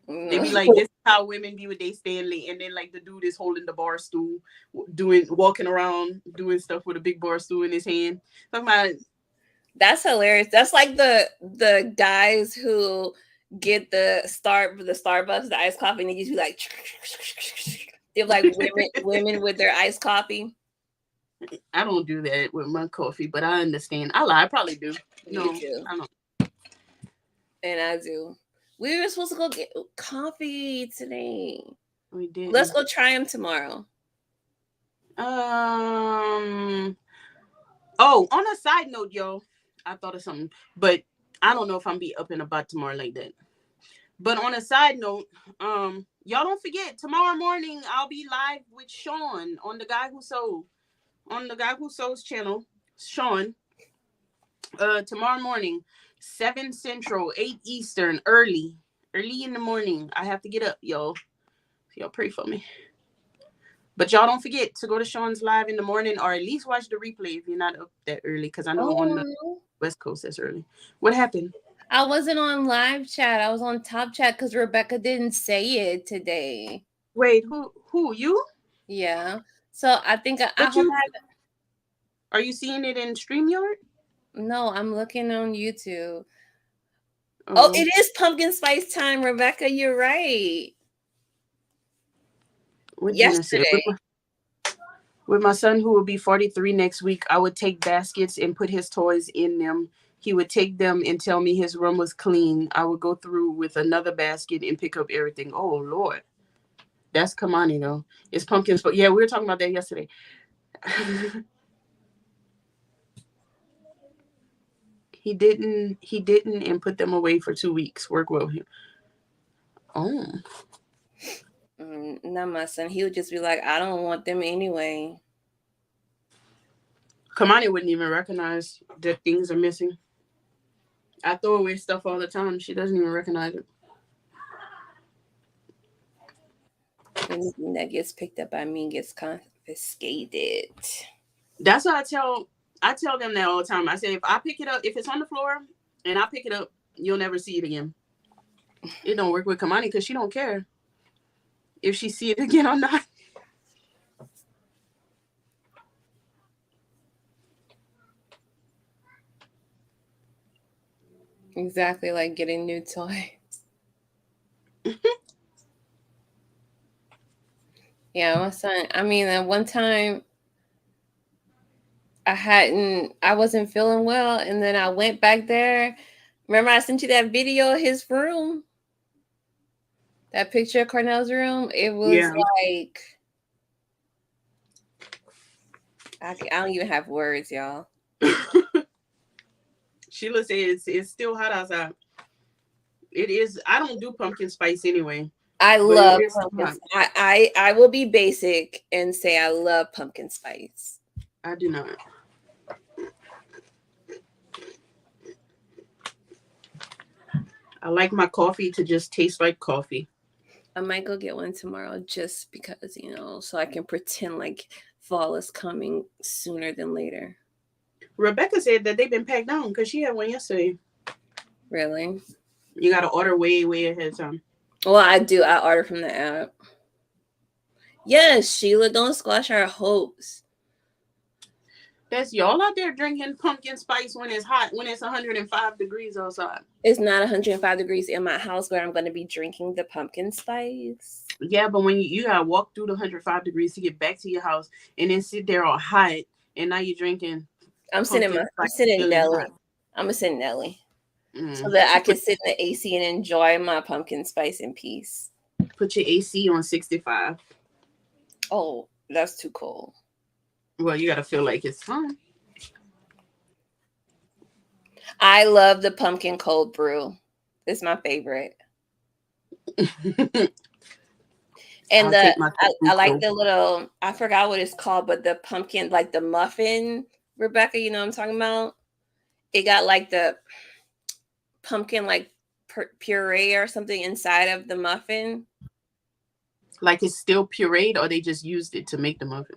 They be like, this is how women be with their Stanley, and then like the dude is holding the bar stool, walking around doing stuff with a big bar stool in his hand. Talking about. That's hilarious. That's like the guys who get the Starbucks, the iced coffee, and they just be like, they're like women with their iced coffee. I don't do that with my coffee, but I understand. I lie. I probably do. No, I don't. And I do. We were supposed to go get coffee today. We did. Let's go try them tomorrow. Oh, on a side note, yo, I thought of something, but I don't know if I'm be up and about tomorrow like that. But on a side note, y'all don't forget, tomorrow morning I'll be live with Sean on the Guy Who Sold. On the Guy Who Sold's channel, Sean. Tomorrow morning, 7 Central, 8 Eastern, early in the morning. I have to get up, y'all. So y'all pray for me. But y'all don't forget to go to Sean's live in the morning, or at least watch the replay if you're not up that early, because I know on the West Coast that's early. What happened? I wasn't on live chat. I was on top chat because Rebecca didn't say it today. Wait, who you? Yeah. So I think I hope Are you seeing it in StreamYard? No, I'm looking on YouTube. Oh, it is pumpkin spice time, Rebecca. You're right. Yesterday. With my son, who will be 43 next week, I would take baskets and put his toys in them. He would take them and tell me his room was clean. I would go through with another basket and pick up everything. Oh, Lord. That's Kamani, though. It's pumpkins. But yeah, we were talking about that yesterday. He didn't and put them away for 2 weeks. Work well here. Oh. Not my son. He would just be like, I don't want them anyway. Kamani wouldn't even recognize that things are missing. I throw away stuff all the time. She doesn't even recognize it. Anything that gets picked up by me gets confiscated. That's what I tell them that all the time. I say, if I pick it up, if it's on the floor and I pick it up, you'll never see it again. It don't work with Kamani because she don't care if she see it again or not. Exactly, like getting new toys. Yeah, my son. I mean, at one time I wasn't feeling well, and then I went back there. Remember, I sent you that video of his room, that picture of Cornell's room. It was like I don't even have words, y'all. Sheila says it's still hot outside. It is. I don't do pumpkin spice anyway. I love pumpkin. I will be basic and say I love pumpkin spice. I do not. I like my coffee to just taste like coffee. I might go get one tomorrow just because, so I can pretend like fall is coming sooner than later. Rebecca said that they've been packed down because she had one yesterday. Really? You got to order way, way ahead of time. Well, I do. I order from the app. Yes, Sheila, don't squash our hopes. That's y'all out there drinking pumpkin spice when it's hot, when it's 105 degrees outside. It's not 105 degrees in my house where I'm going to be drinking the pumpkin spice. Yeah, but when you gotta walk through the 105 degrees to get back to your house and then sit there all hot, and now you're drinking pumpkin I'm spice sitting feeling hot. Nelly. I'm gonna sit Nelly so Mm. that I can sit in the AC and enjoy my pumpkin spice in peace. Put your AC on 65. Oh, that's too cold. Well, you gotta feel like it's fun. I love the pumpkin cold brew. It's my favorite. And I'll take my I like crew. the little, I forgot what it's called, but the pumpkin, like the muffin, Rebecca, you know what I'm talking about? It got like the pumpkin like puree or something inside of the muffin. Like it's still pureed, or they just used it to make the muffin.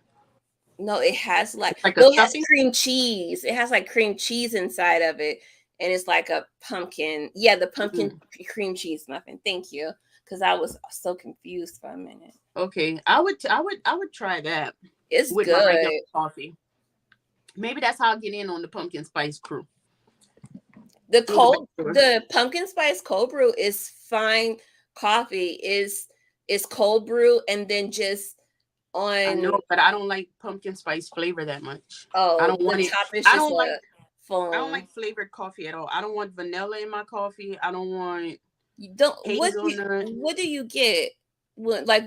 No, it has like, It's like a no, it has stuffing. cream cheese. It has like cream cheese inside of it. And it's like a pumpkin. Yeah, the pumpkin Mm. cream cheese muffin. Thank you. Because I was so confused for a minute. Okay, I would try that It's with my regular good. coffee. Maybe that's how I'll get in on the pumpkin spice crew. The Through the back cold, door. the pumpkin spice cold brew is fine coffee. Is cold brew and then just I on, know, but I don't like pumpkin spice flavor that much. I oh, don't the want it. top is I just don't like a I don't foam. like flavored coffee at all. I don't want vanilla in my coffee. I don't want You don't, hazelnut. what do you get? What, like,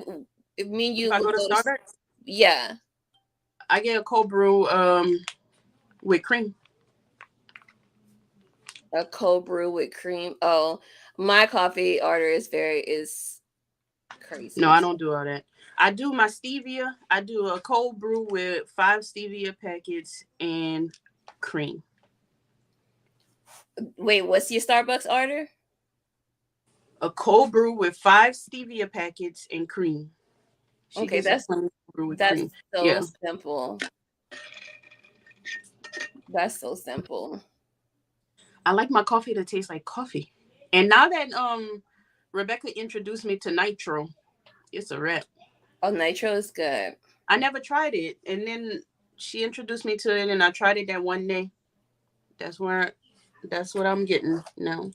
if me and If you I would go to go to, Starbucks, yeah, I get a cold brew with cream. a cold brew with cream. Oh, my coffee order is No, crazy. I don't do all that. I do my stevia. I do a cold brew with 5 stevia packets and cream. Wait, what's your Starbucks order? A cold brew with 5 stevia packets and cream. She Okay, gets a plain brew with that's cream. so Yeah. simple. That's so simple. I like my coffee to taste like coffee. And now that Rebecca introduced me to nitro, it's a wrap. Oh, nitro is good. I never tried it, and then she introduced me to it, and I tried it that one day. That's where, that's what I'm getting now.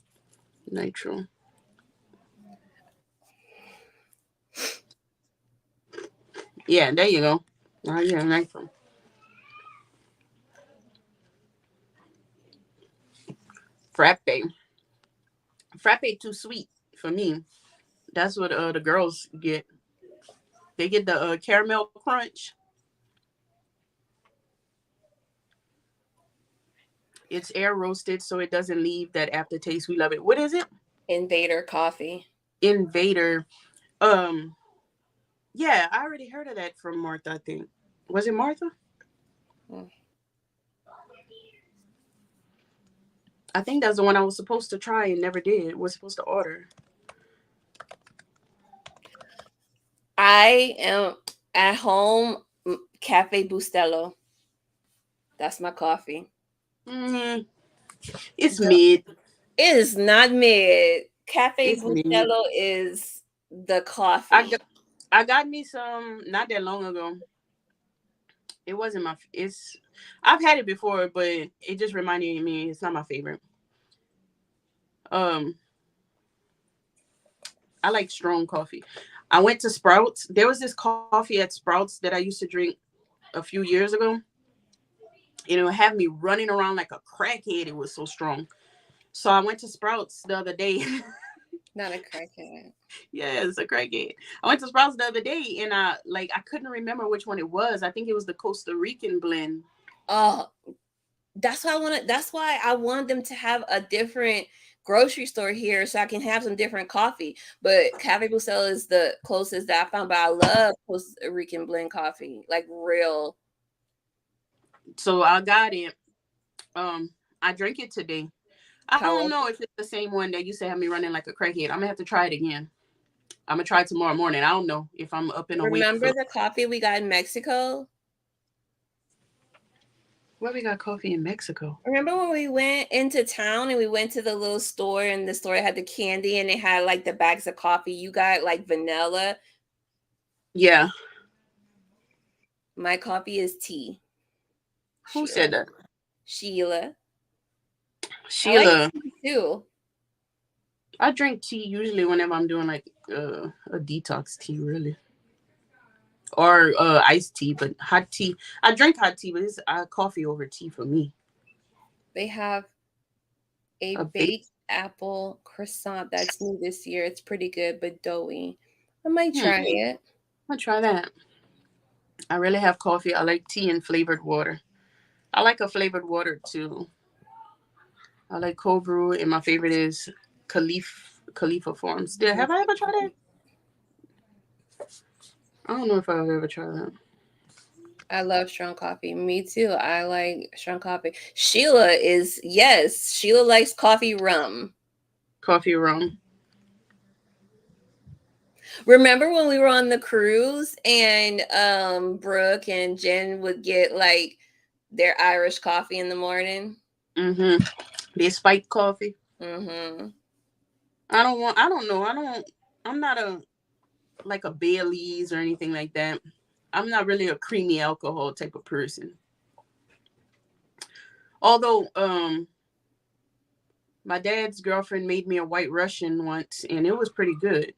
Nitro. Yeah, there you go. Oh yeah, nitro. Frappe. Frappe too sweet for me. That's what the girls get. They get the caramel crunch. It's air roasted, so it doesn't leave that aftertaste. We love it. What is it? Invader coffee. Invader. Um, yeah, I already heard of that from Martha. I think was it Martha? Mm. I think that's the one I was supposed to try and never did. Was supposed to order. I am at home. Cafe Bustelo. That's my coffee. Mm, it's The- mid. It is not mid. Cafe It's mid. Bustelo is the I coffee. got I got me some not that long ago. It wasn't my. It's I've had it before, but it just reminded me it's not my favorite. Um, I like strong coffee. I went to Sprouts. There was this coffee at Sprouts that I used to drink a few years ago, and it would have me running around like a crackhead. It was so strong. So I went to Sprouts the other day. Not a crackhead. Yeah, it's a crackhead. I went to Sprouts the other day, and I couldn't remember which one it was. I think it was the Costa Rican blend. Oh, that's why I want to. That's why I want them to have a different grocery store here, so I can have some different coffee. But Cafe Bustelo is the closest that I found. But I love Costa Rican blend coffee, like real. So I got it. I drank it today. I How don't was know it? if it's the same one that used to have me running like a crackhead. I'm gonna have to try it again. I'm gonna try it tomorrow morning. I don't know if I'm up and awake Remember for. the coffee we got in Mexico? Where we got coffee in Mexico? Remember when we went into town and we went to the little store and the store had the candy and it had like the bags of coffee? You got like vanilla. Yeah, My coffee is tea. Who Sheila. said that? Sheila. I like Sheila. tea too. I drink tea usually whenever I'm doing like a detox tea, really, or iced tea. But hot tea, I drink hot tea, but it's coffee over tea for me. They have a A bake. baked apple croissant that's new this year. It's pretty good, but doughy. I might Hmm. try it. I'll try that. I really have coffee. I like tea and flavored water. I like a flavored water too. I like cold brew, and my favorite is Khalifa Farms. Yeah, have I ever tried it? I don't know if I've ever tried that. I love strong coffee. Me too. I like strong coffee. Sheila is, yes, Sheila likes coffee rum. Coffee rum. Remember when we were on the cruise and Brooke and Jen would get like their Irish coffee in the morning? Mm-hmm. They spiked coffee. Mm-hmm. I don't know. I'm not like a Bailey's or anything like that. I'm not really a creamy alcohol type of person. Although my dad's girlfriend made me a white Russian once and it was pretty good.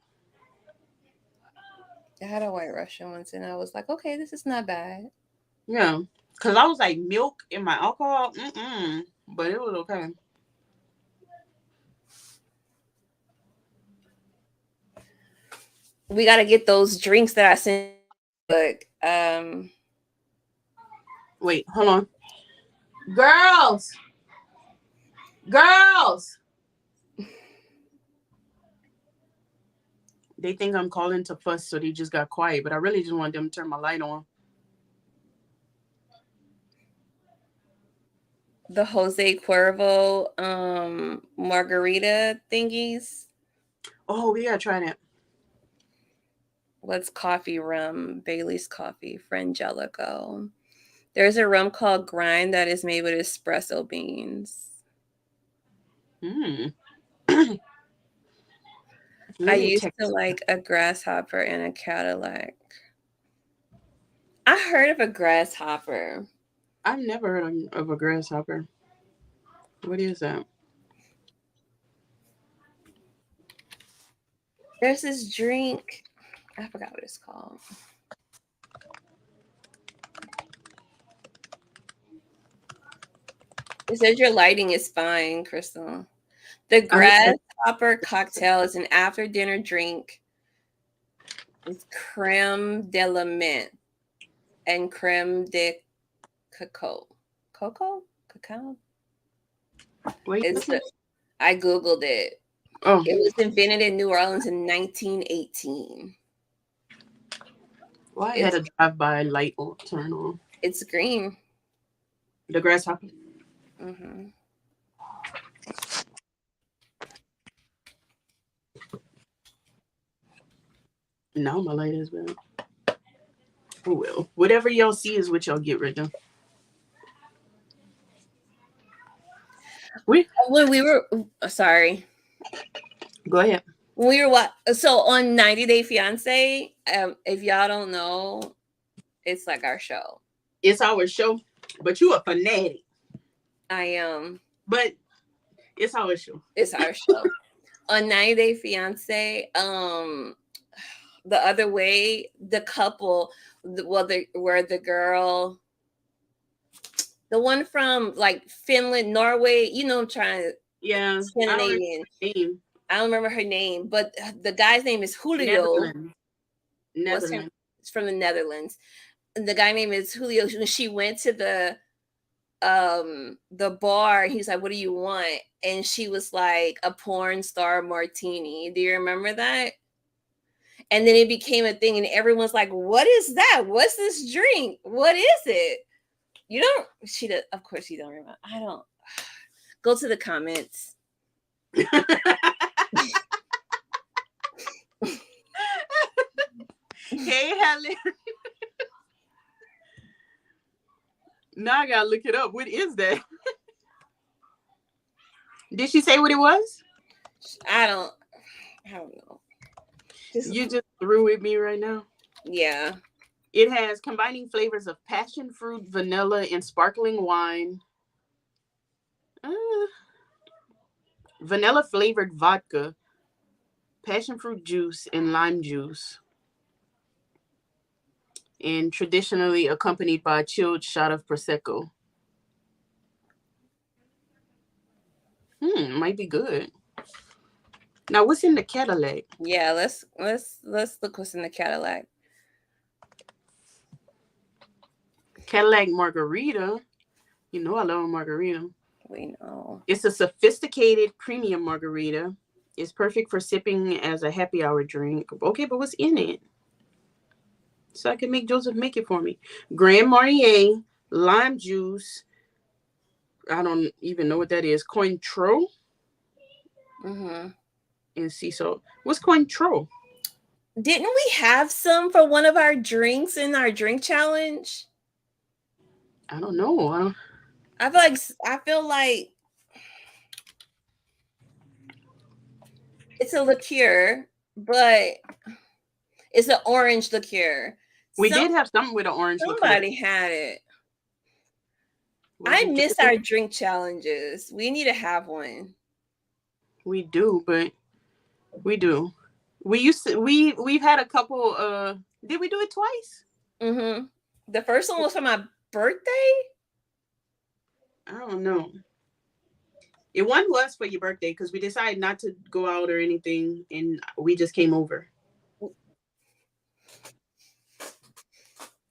I had a white Russian once and I was like, okay, this is not bad. Yeah. Cause I was like milk in my alcohol. Mm-mm. But it was okay. We got to get those drinks that I sent. Look, Wait, hold on. Girls. Girls. They think I'm calling to fuss, so they just got quiet. But I really just want them to turn my light on. the Jose Cuervo margarita thingies. Oh, we gotta try that. What's coffee rum? Bailey's coffee, Frangelico. There's a rum called Grind that is made with espresso beans. Hmm. I Let me used to text. like a grasshopper and a Cadillac. I heard of a grasshopper. I've never heard of a grasshopper. What is that? There's this drink. I forgot what it's called. It says your lighting is fine, Crystal. The I mean, grasshopper cocktail is an after dinner drink. It's creme de la mint and creme de cacao. Cocoa? Cacao? wait. It's the, I Googled it. Oh, It was invented in New Orleans in 1918. well, I had It's a drive-by light turn on. it's green. The grasshopper. Mm-hmm. No, my light is bad. Oh well. Whatever y'all see is what y'all get rid of. When we were sorry, Go ahead. when we were so on 90 Day Fiance. If y'all don't know, it's like our show. It's our show, but you a fanatic. I am. But it's our show. It's our show. On 90 Day Fiance, the other way, the couple, where the girl, the one from like Finland, Norway, I'm trying to Yeah, Scandinavian. name. I don't remember her name, but the guy's name is Julio. Netherlands. It's from the Netherlands. And the guy name is Julio. She went to the bar. He's like, "What do you want?" And she was like, "A porn star martini." Do you remember that? And then it became a thing, and everyone's like, "What is that? What's this drink? What is it?" You don't. She does. Of course, you don't remember. I don't. Go to the comments. Hey, Helen. Now I gotta look it up. What is that? Did she say what it was? I don't know. You just threw with me right now. Yeah. It has combining flavors of passion fruit, vanilla, and sparkling wine. Uh, Vanilla flavored vodka, passion fruit juice, and lime juice. And traditionally accompanied by a chilled shot of prosecco. Might be good. Now, what's in the Cadillac? Yeah, let's look what's in the Cadillac. Cadillac margarita. You know I love a margarita. We know. It's a sophisticated premium margarita. It's perfect for sipping as a happy hour drink. Okay, but what's in it? So I can make Joseph make it for me. Grand Marnier, lime juice. I don't even know what that is. Cointreau Mm-hmm. and sea salt. What's Cointreau? Didn't we have some for one of our drinks in our drink challenge? I don't know. I feel like it's a liqueur, but it's an orange liqueur. We did have something with an orange liqueur. Somebody had it. Was I it miss Joseph? our drink challenges. We need to have one. We do, but we do. We've had a couple. Did we do it twice? Mm-hmm. The first one was for my birthday. I don't know. It one was for your birthday because we decided not to go out or anything, and we just came over.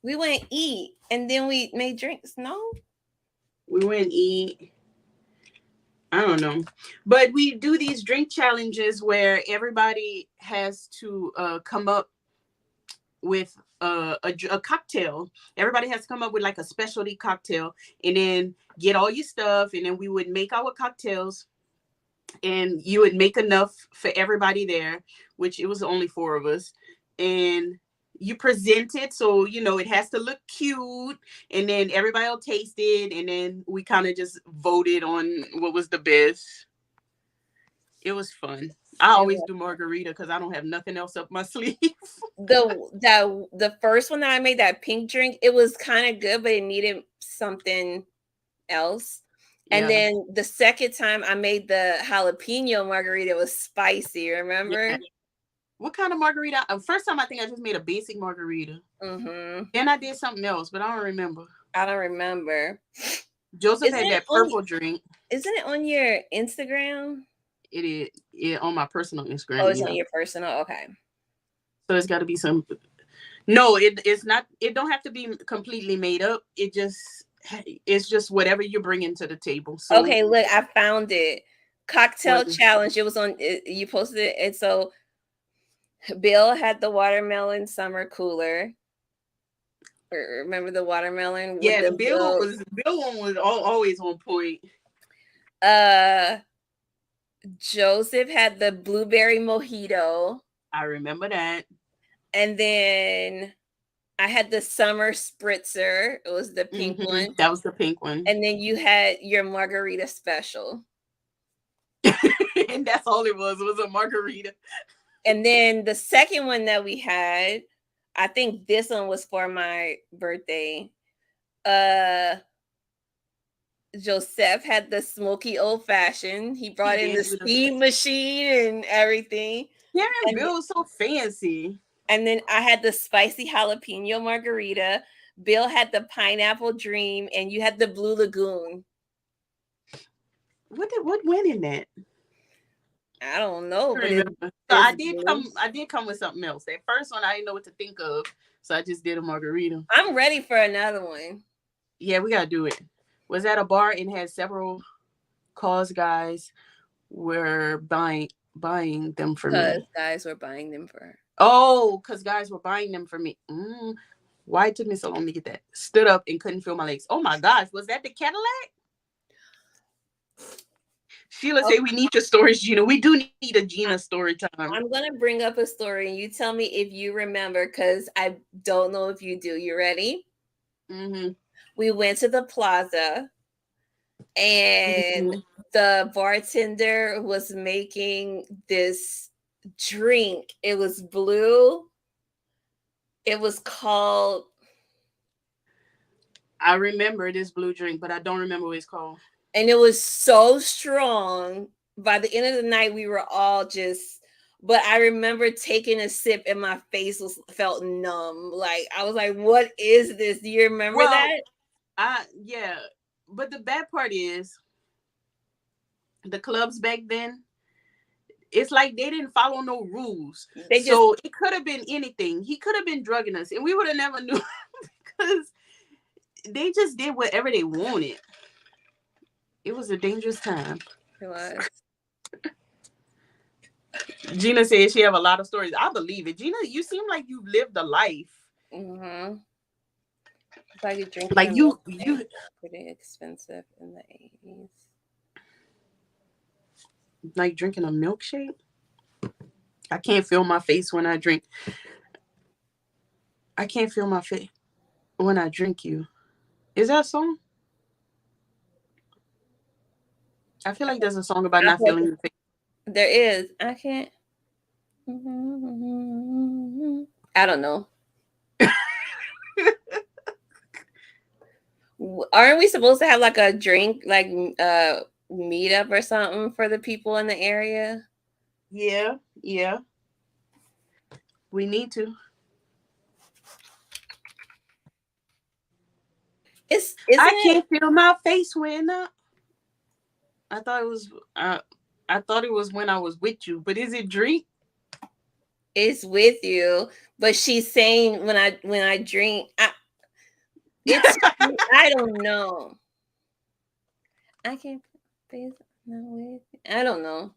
We went eat and then we made drinks. No, We went and eat. I don't know, but we do these drink challenges where everybody has to come up with a cocktail. Everybody has to come up with like a specialty cocktail, and then get all your stuff, and then we would make our cocktails, and you would make enough for everybody there, which it was only four of us, and you present it so it has to look cute, and then everybody will taste it, and then we kind of just voted on what was the best. It was fun. I always do margarita because I don't have nothing else up my sleeve. The first one that I made, that pink drink, it was kind of good, but it needed something else. And then the second time I made the jalapeno margarita, it was spicy. Remember? Yeah. What kind of margarita? First time I think I just made a basic margarita. Mm-hmm. Then I did something else, but I don't remember. I don't remember. Joseph had that purple drink. Isn't it on your Instagram? It is on my personal Instagram. Oh, it's on your personal. Okay. So it's got to be some. No, it's not. It don't have to be completely made up. It's just whatever you're bringing to the table. So, okay, look, I found it. Cocktail challenge. It was on. You posted it, and so Bill had the watermelon summer cooler. Remember the watermelon? Yeah, Bill one was always on point. Joseph had the blueberry mojito. I remember that. And then I had the summer spritzer. It was the pink one. That was the pink one. And then you had your margarita special. And that's all it was a margarita. And then the second one that we had, I think this one was for my birthday. Joseph had the smoky old fashioned. He brought in the steam machine and everything. Yeah, and Bill was so fancy. And then I had the spicy jalapeno margarita. Bill had the pineapple dream, and you had the Blue Lagoon. What went in that? I don't know. I did come with something else. That first one I didn't know what to think of, so I just did a margarita. I'm ready for another one. Yeah, we gotta do it. Was at a bar and had several cause guys were buying them for me. Because guys were buying them for her. Oh, because guys were buying them for me. Why it took me so long to get that? Stood up and couldn't feel my legs. Oh my gosh, was that the Cadillac? Sheila say we need your stories, Gina. We do need a Gina story time. I'm gonna bring up a story and you tell me if you remember, because I don't know if you do. You ready? Mm-hmm. We went to the plaza and the bartender was making this drink. It was blue. It was called I remember this blue drink, but I don't remember what it's called. And it was so strong. By the end of the night, we were all just. But I remember taking a sip, and my face felt numb. Like I was like, "What is this?" Do you remember that? Yeah, but the bad part is the clubs back then. It's like they didn't follow no rules, so it could have been anything. He could have been drugging us, and we would have never knew because they just did whatever they wanted. It was a dangerous time. It was. Gina says she have a lot of stories. I believe it. Gina, you seem like you've lived a life. Mm-hmm. It's like you drink. Like you pretty expensive in the 80s. Like drinking a milkshake. I can't feel my face when I drink. I can't feel my face when I drink you. Is that a song? I feel like there's a song about not feeling your face. There is. I can't. I don't know. Aren't we supposed to have like a drink, like meetup or something for the people in the area? Yeah. We need to. I can't feel my face when I thought it was when I was with you, but is it drink? It's with you, but she's saying when I drink, it's I don't know. I can't face with. I don't know.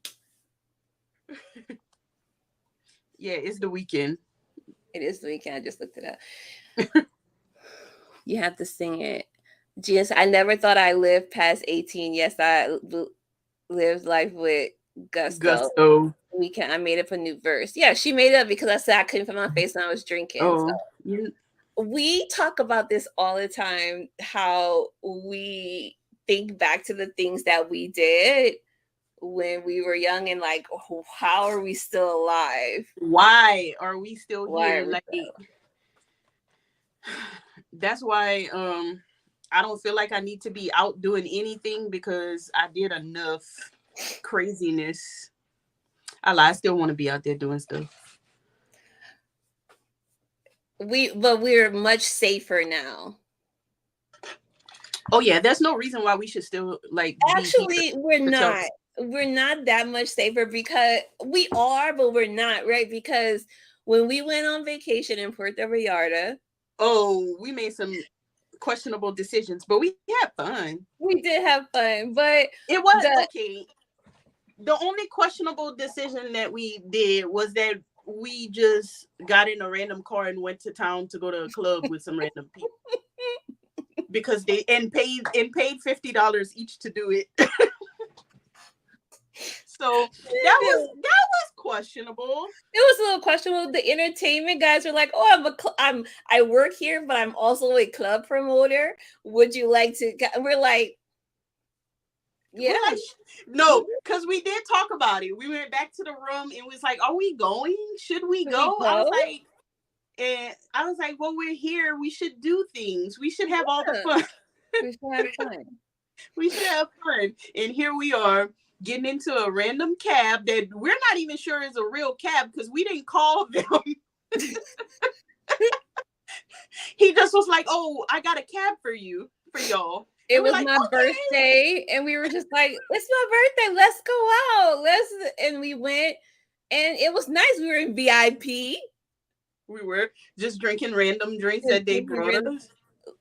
Yeah, it's the weekend. It is the weekend. I just looked it up. You have to sing it. Yes, I never thought I lived past 18. Yes, I lived life with gusto. Weekend. I made up a new verse. Yeah, she made it up because I said I couldn't feel my face when I was drinking. Oh, so. We talk about this all the time, how we think back to the things that we did when we were young and like, how are we still alive? Why are we still here? Like, that's why I don't feel like I need to be out doing anything because I did enough craziness. I still want to be out there doing stuff. But we're much safer now. Oh yeah, there's no reason why we should still like. Actually, we're not. We're not that much safer because we are, but we're not, right? Because when we went on vacation in Puerto Vallarta, we made some questionable decisions, but we had fun. We did have fun, but it was okay. The only questionable decision that we did was that we just got in a random car and went to town to go to a club with some random people because they paid $50 each to do it. So that was questionable. It was a little questionable. The entertainment guys were like, "Oh, I work here, but I'm also a club promoter. Would you like to?" And we're like, "Yeah." No, because we did talk about it. We went back to the room and was like, "Are we going? Should we go?" I was like, "Well, we're here. We should do things. We should have all the fun. We should have fun. We should have fun." And here we are getting into a random cab that we're not even sure is a real cab because we didn't call them. He just was like, "Oh, I got a cab for y'all." It was like, my birthday, and we were just like, "It's my birthday. Let's go out. And we went, and it was nice. We were in VIP. We were just drinking random drinks that they brought us.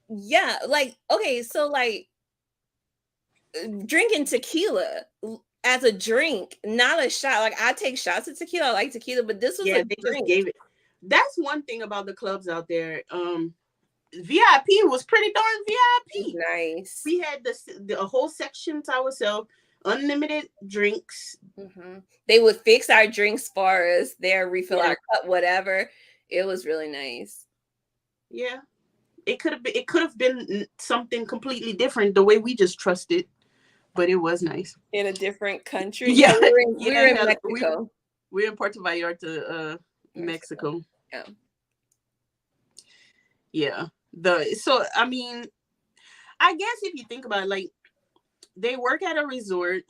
Yeah, like okay, so like drinking tequila as a drink, not a shot. Like I take shots of tequila. I like tequila, but this was they drink. just gave it. That's one thing about the clubs out there. VIP was pretty darn VIP. Nice. We had the whole section to ourselves, unlimited drinks. Mm-hmm. They would fix our drinks for us, refill our cup, whatever. It was really nice. Yeah, it could have been something completely different the way we just trusted, but it was nice in a different country. Yeah, we were in Mexico. We're in Puerto Vallarta, Mexico. Yeah. So I mean, I guess if you think about it, like they work at a resort.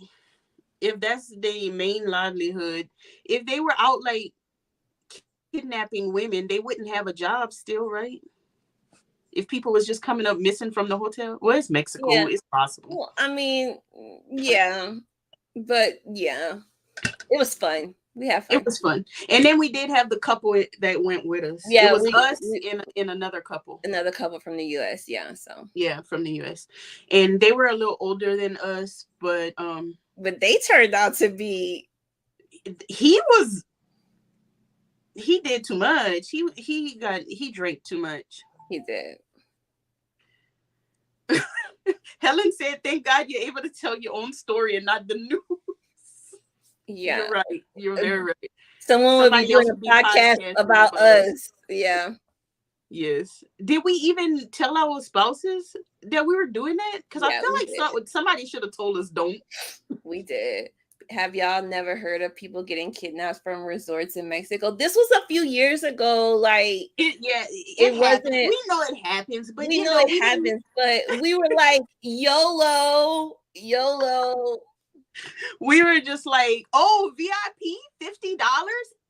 If that's their main livelihood, if they were out like kidnapping women, they wouldn't have a job still, right? If people was just coming up missing from the hotel. Well, it's Mexico. Yeah. It's possible. Well, I mean, yeah, but yeah, it was fun. We had It fun. was fun. And then we did have the couple that went with us. It Yeah, was us we in another couple. another couple from the U.S. Yeah, so Yeah, from the US. And they were a little older than us, but they turned out to be. he was he did too much. He drank too much. He did. Helen said, "Thank God you're able to tell your own story and not the news." Yeah, You're right. You're very right. someone would be Somebody else doing would a be podcast podcasting about us. Yeah, Yes. Did we even tell our spouses that we were doing that? Because I yeah, feel we like did. somebody should have told us don't. We did. Have y'all never heard of people getting kidnapped from resorts in Mexico? This was a few years ago. Like It it happens. wasn't. We know it happens, but We know it we didn't. happens, but we were like YOLO, YOLO. We were just like, oh, VIP $50,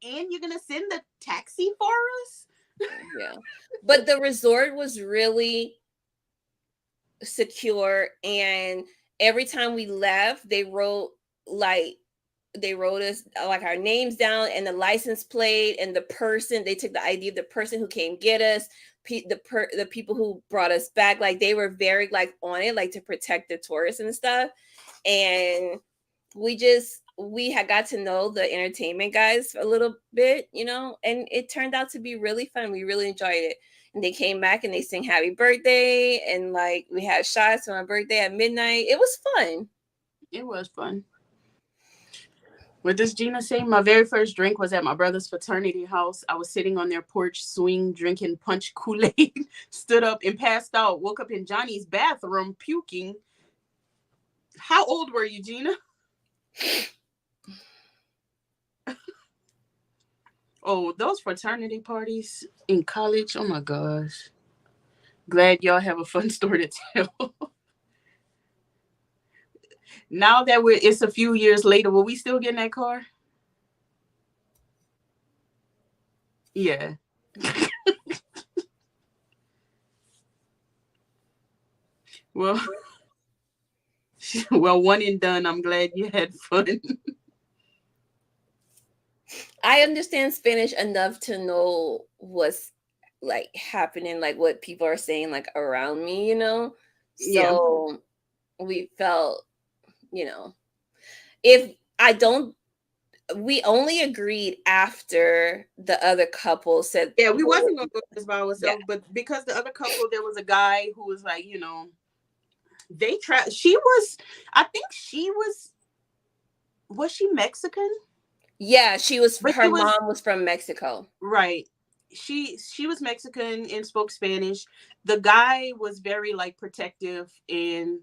and you're gonna send the taxi for us. Yeah, but the resort was really secure, and every time we left, they wrote us like our names down and the license plate and the person. They took the ID of the person who came get us, the people who brought us back. Like they were very like on it, like to protect the tourists and stuff. And we had got to know the entertainment guys a little bit, and it turned out to be really fun. We really enjoyed it. And they came back and they sang happy birthday, and like we had shots on my birthday at midnight. It was fun. It was fun. What does Gina say? My very first drink was at my brother's fraternity house. I was sitting on their porch swing, drinking punch Kool-Aid, stood up and passed out, woke up in Johnny's bathroom puking. How old were you, Gina? Oh, those fraternity parties in college. Oh my gosh. Glad y'all have a fun story to tell. Now that it's a few years later, will we still get in that car? Yeah. Well, well, one and done. I'm glad you had fun. I understand Spanish enough to know what's like happening, like what people are saying like around me, Yeah. So we felt, if I don't, we only agreed after the other couple said, Yeah, we wasn't gonna go this by yeah, ourselves, but because the other couple, there was a guy who was like, they tried. She was, I think she was she Mexican? yeah, But her mom was from Mexico. right. She was Mexican and spoke Spanish. The guy was very like protective, and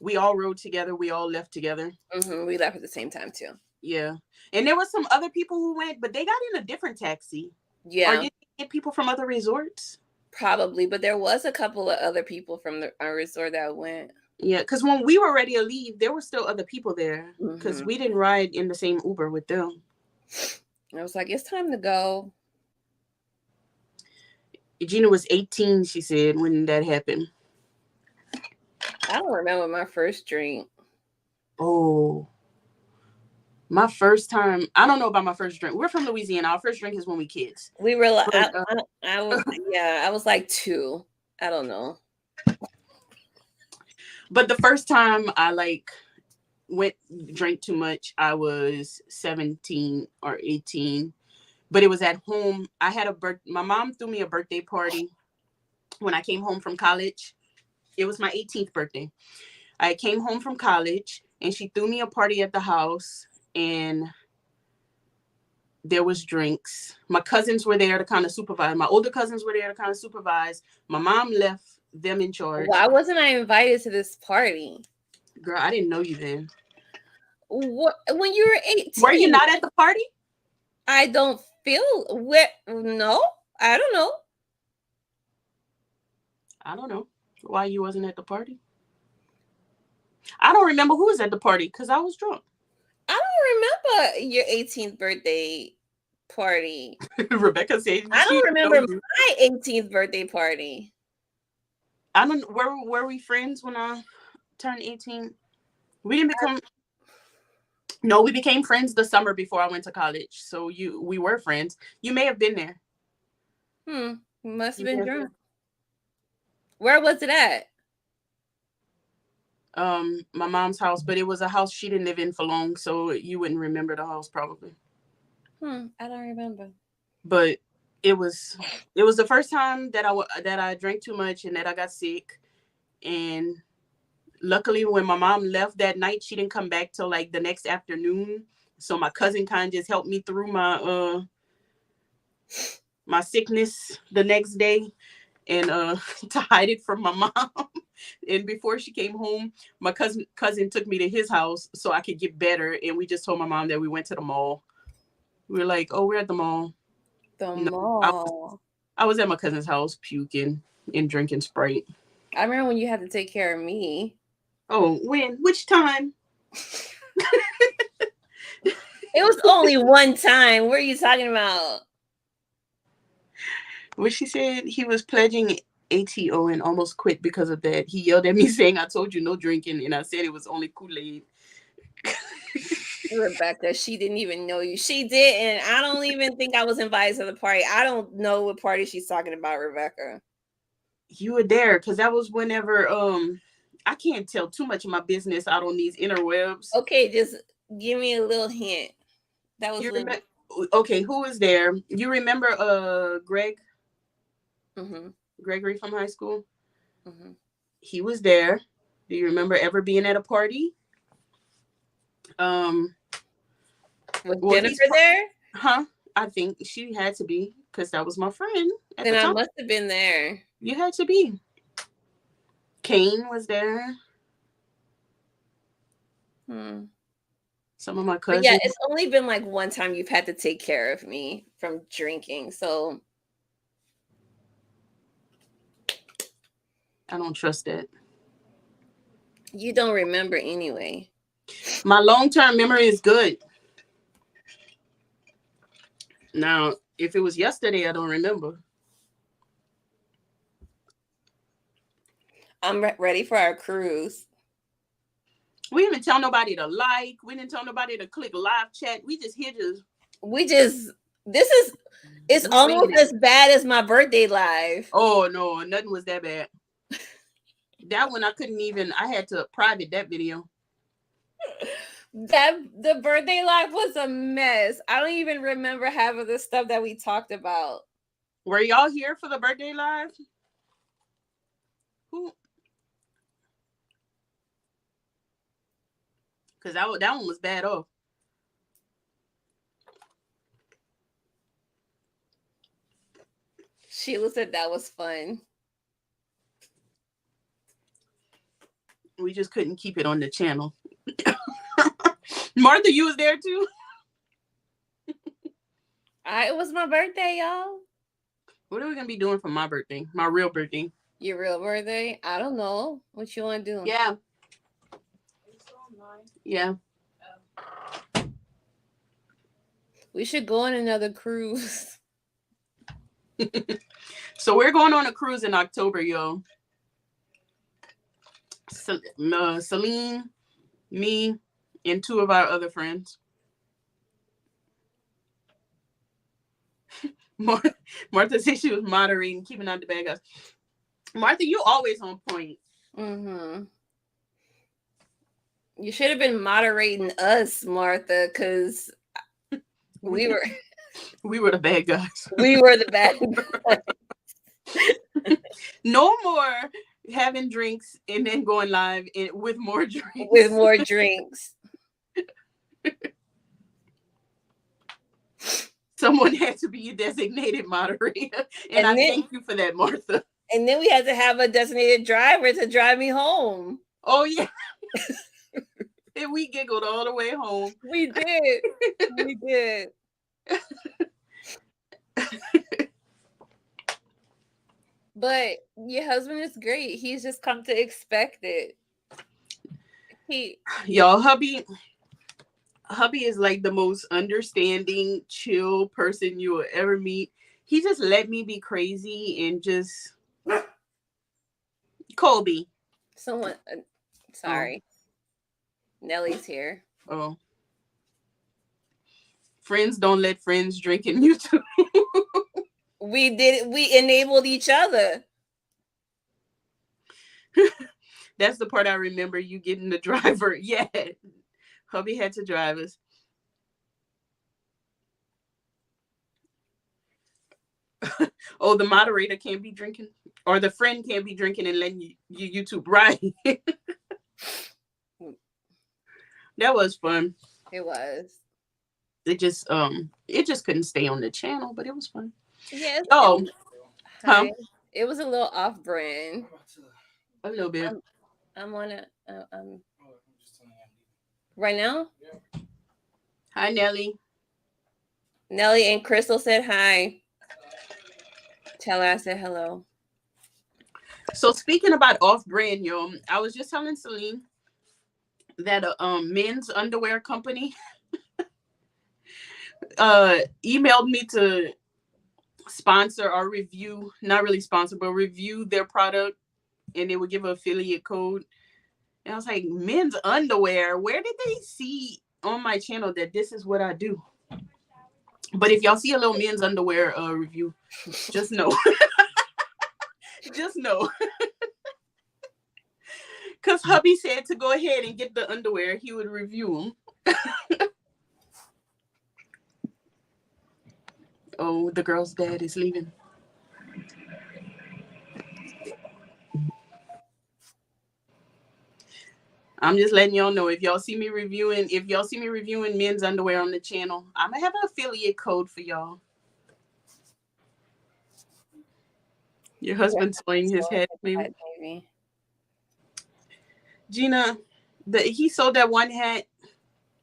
we all rode together. We all left together. We left at the same time too. Yeah, and there was some other people who went, but they got in a different taxi. Yeah, or did they get people from other resorts? probably, but there was a couple of other people from our resort that went. Yeah, because when we were ready to leave, there were still other people there because we didn't ride in the same Uber with them. I was like, it's time to go. Gina was 18, she said, when that happened. I don't remember my first drink. Oh, my first time. I don't know about my first drink. We're from Louisiana. Our first drink is when we kids. We were like, But, I was like 2. I don't know. But the first time I like drank too much, I was 17 or 18. But it was at home. I had my mom threw me a birthday party when I came home from college. It was my 18th birthday. I came home from college and she threw me a party at the house, and there was drinks. My cousins were there to kind of supervise. My older cousins were there to kind of supervise. My mom left them in charge. Why wasn't I invited to this party? Girl, I didn't know you then. What, when you were 18? Were you not at the party? I don't feel no, I don't know. I don't know why you wasn't at the party. I don't remember who was at the party because I was drunk. I don't remember your 18th birthday party. Rebecca said I she don't remember told you. my 18th birthday party. I don't. Were we friends when I turned 18? We didn't become. No, we became friends the summer before I went to college. So we were friends. You may have been there. Must have You been may have drunk. Where was it at? My mom's house, but it was a house she didn't live in for long, so you wouldn't remember the house probably. I don't remember. But it was the first time that I drank too much and that I got sick. And luckily, when my mom left that night, she didn't come back till like the next afternoon. So my cousin kind of just helped me through my sickness the next day, and to hide it from my mom. And before she came home, my cousin took me to his house so I could get better. And we just told my mom that we went to the mall. We were like, "Oh, we're at the mall." The No, mall. I was at my cousin's house puking and drinking Sprite. I remember when you had to take care of me. Oh, when? Which time? It was only one time. What are you talking about? When she said he was pledging ATO and almost quit because of that. He yelled at me saying, "I told you no drinking," and I said it was only Kool-Aid. Rebecca, she didn't even know you. She didn't. I don't even think I was invited to the party. I don't know what party she's talking about, Rebecca. You were there because that was whenever I can't tell too much of my business out on these interwebs. Okay, just give me a little hint. That was okay, who was there? You remember Greg? Mm-hmm. Gregory from high school? Mm-hmm. He was there. Do you remember ever being at a party? Was Jennifer there? Huh? I think she had to be because that was my friend at Then the I time. must have been there. You had to be. Kane was there. Some of my cousins. But yeah, it's only been like one time you've had to take care of me from drinking. So I don't trust that. You don't remember anyway. My long-term memory is good. Now, if it was yesterday, I don't remember. I'm ready for our cruise. We didn't tell nobody to like. We didn't tell nobody to click live chat. We just here just. It's almost as bad as my birthday live. Oh no, nothing was that bad. That one I couldn't even. I had to private that video. The birthday live was a mess. I don't even remember half of the stuff that we talked about. Were y'all here for the birthday live? Who? Because that one was bad off. Sheila said that was fun. We just couldn't keep it on the channel. Martha, you was there too? It was my birthday, y'all. What are we going to be doing for my birthday? My real birthday. Your real birthday? I don't know. What you want to do? Yeah. Yeah. We should go on another cruise. So we're going on a cruise in October, yo. Celine, me, and two of our other friends. Martha said she was moderating, keeping out the bad guys. Martha, you always on point. Mm-hmm. You should have been moderating us, Martha, because we were the bad guys. We were the bad guys. No more having drinks and then going live with more drinks. With more drinks. Someone had to be a designated moderator. And I thank you for that, Martha. And then we had to have a designated driver to drive me home. Oh, yeah. And we giggled all the way home. We did. We did. But your husband is great. He's just come to expect it. Y'all, hubby is like the most understanding, chill person you will ever meet. He just let me be crazy and just Colby. Someone, sorry, Nellie's here. Oh, friends don't let friends drink in YouTube. We did. We enabled each other. That's the part I remember. You getting the driver. Yeah, hubby had to drive us. Oh, the moderator can't be drinking, or the friend can't be drinking and letting you YouTube right. That was fun. It was. It just couldn't stay on the channel, but it was fun. Yes. Oh, huh? Hi. It was a little off-brand. A little bit. I'm on a. Right now. Hi, Nelly. Nellie and Crystal said hi. Tell her I said hello. So speaking about off-brand, yo, I was just telling Celine that a men's underwear company emailed me to sponsor or review, not really sponsor, but review their product, and they would give an affiliate code. And I was like, men's underwear, where did they see on my channel that this is what I do? But if y'all see a little men's underwear review, just know. Just know. Because hubby said to go ahead and get the underwear. He would review them. Oh, the girl's dad is leaving. I'm just letting y'all know, if y'all see me reviewing men's underwear on the channel, I'm gonna have an affiliate code for y'all. Your husband's swinging his head, maybe. Gina, he sold that one hat,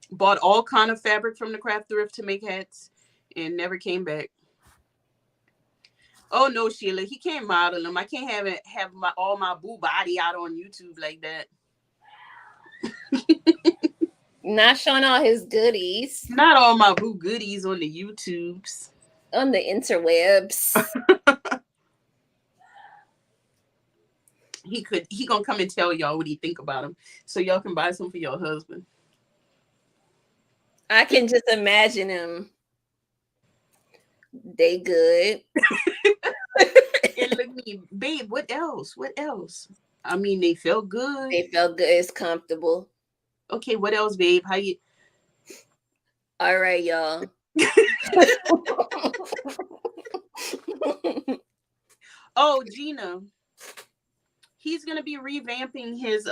bought all kind of fabric from the craft thrift to make hats, and never came back. Oh no, Sheila, he can't model them. I can't have all my boo body out on YouTube like that. Not showing all his goodies. Not all my boo goodies on the YouTubes. On the interwebs. He gonna come and tell y'all what he think about him, so y'all can buy some for your husband. I can just imagine him. They good. And look me, babe, what else? What else? I mean, they felt good. They felt good. It's comfortable. Okay, what else, babe? How you? All right, y'all. Oh, Gina. He's gonna be revamping his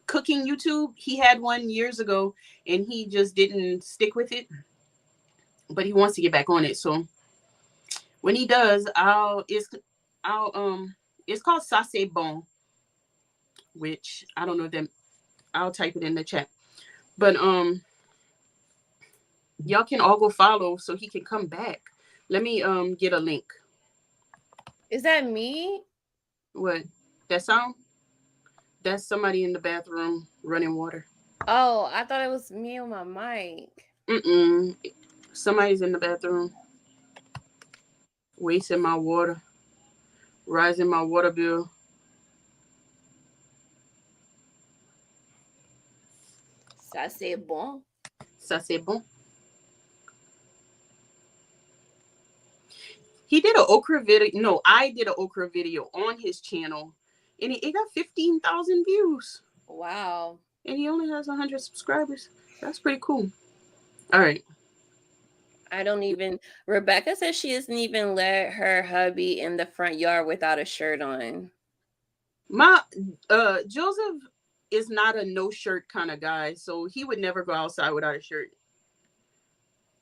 cooking YouTube. He had one years ago and he just didn't stick with it. But he wants to get back on it. So when he does, it's called Sassy Bon, which I don't know them. I'll type it in the chat. But y'all can all go follow so he can come back. Let me get a link. Is that me? What? That sound? That's somebody in the bathroom running water. Oh, I thought it was me on my mic. Somebody's in the bathroom. Wasting my water. Rising my water bill. Ça c'est bon. Ça c'est bon. He did an okra video. No, I did an okra video on his channel, and it got 15,000 views. Wow. And he only has 100 subscribers. That's pretty cool. All right. I don't even. Rebecca says she doesn't even let her hubby in the front yard without a shirt on. Joseph is not a no shirt kind of guy, so he would never go outside without a shirt.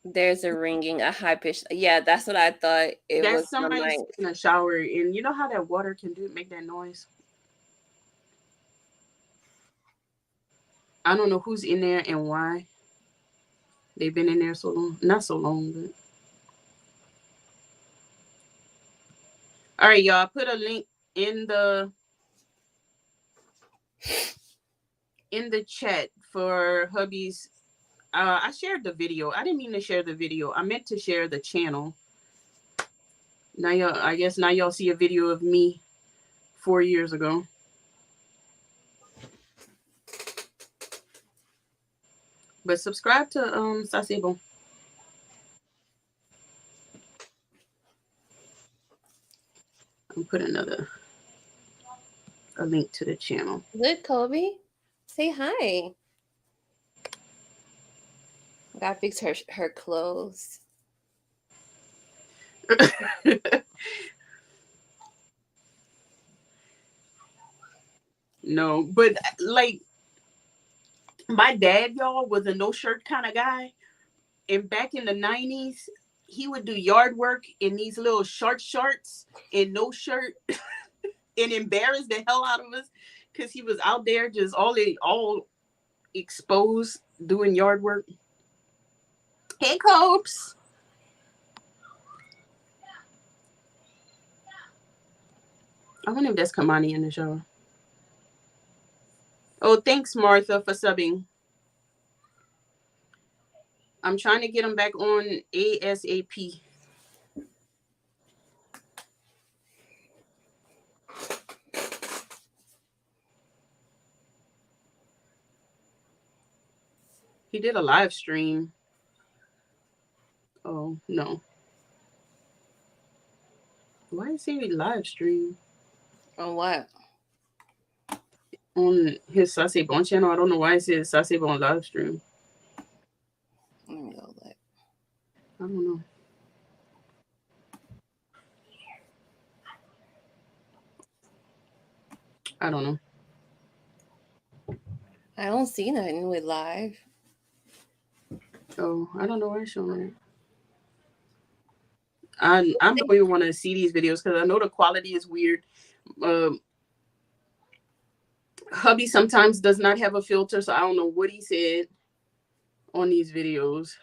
There's a ringing, a high pitch. Yeah, that's what I thought. That's somebody in a shower, and you know how that water can make that noise. I don't know who's in there and why. They've been in there so long. Not so long, but. All right, y'all. I put a link in the in the chat for hubby's. I shared the video. I didn't mean to share the video. I meant to share the channel. Now y'all, I guess now y'all see a video of me 4 years ago. But subscribe to Sasebo. I'll put a link to the channel. Good, Kobe. Say hi. Gotta fix her clothes. No, but like my dad, y'all, was a no shirt kind of guy. And back in the 90s, he would do yard work in these little short shorts and no shirt and embarrass the hell out of us because he was out there just all exposed doing yard work. Hey, Copes. I wonder if that's Kamani in the show. Oh, thanks, Martha, for subbing. I'm trying to get him back on ASAP. He did a live stream. Oh, no. Why is he live stream? On what? On his Sasebon channel. I don't know why it says Sasebon live stream. Let me go look. I don't know. I don't know. I don't see nothing with live. Oh, I don't know why it's showing it. I don't even want to see these videos because I know the quality is weird. Hubby sometimes does not have a filter, so I don't know what he said on these videos.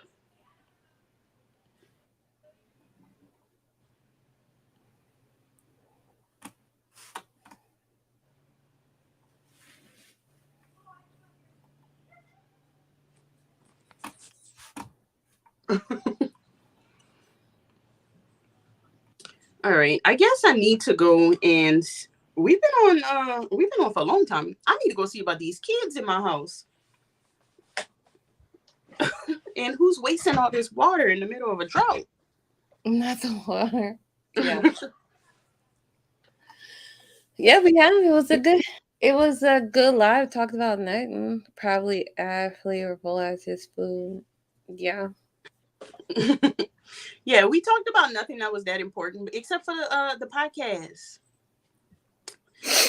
All right, I guess I need to go and we've been on for a long time. I need to go see about these kids in my house. And who's wasting all this water in the middle of a drought? Not the water. Yeah. Yeah, we have. It was a good live. Talked about nothing. Probably flavorful as his food. Yeah. Yeah, we talked about nothing that was that important except for the podcast.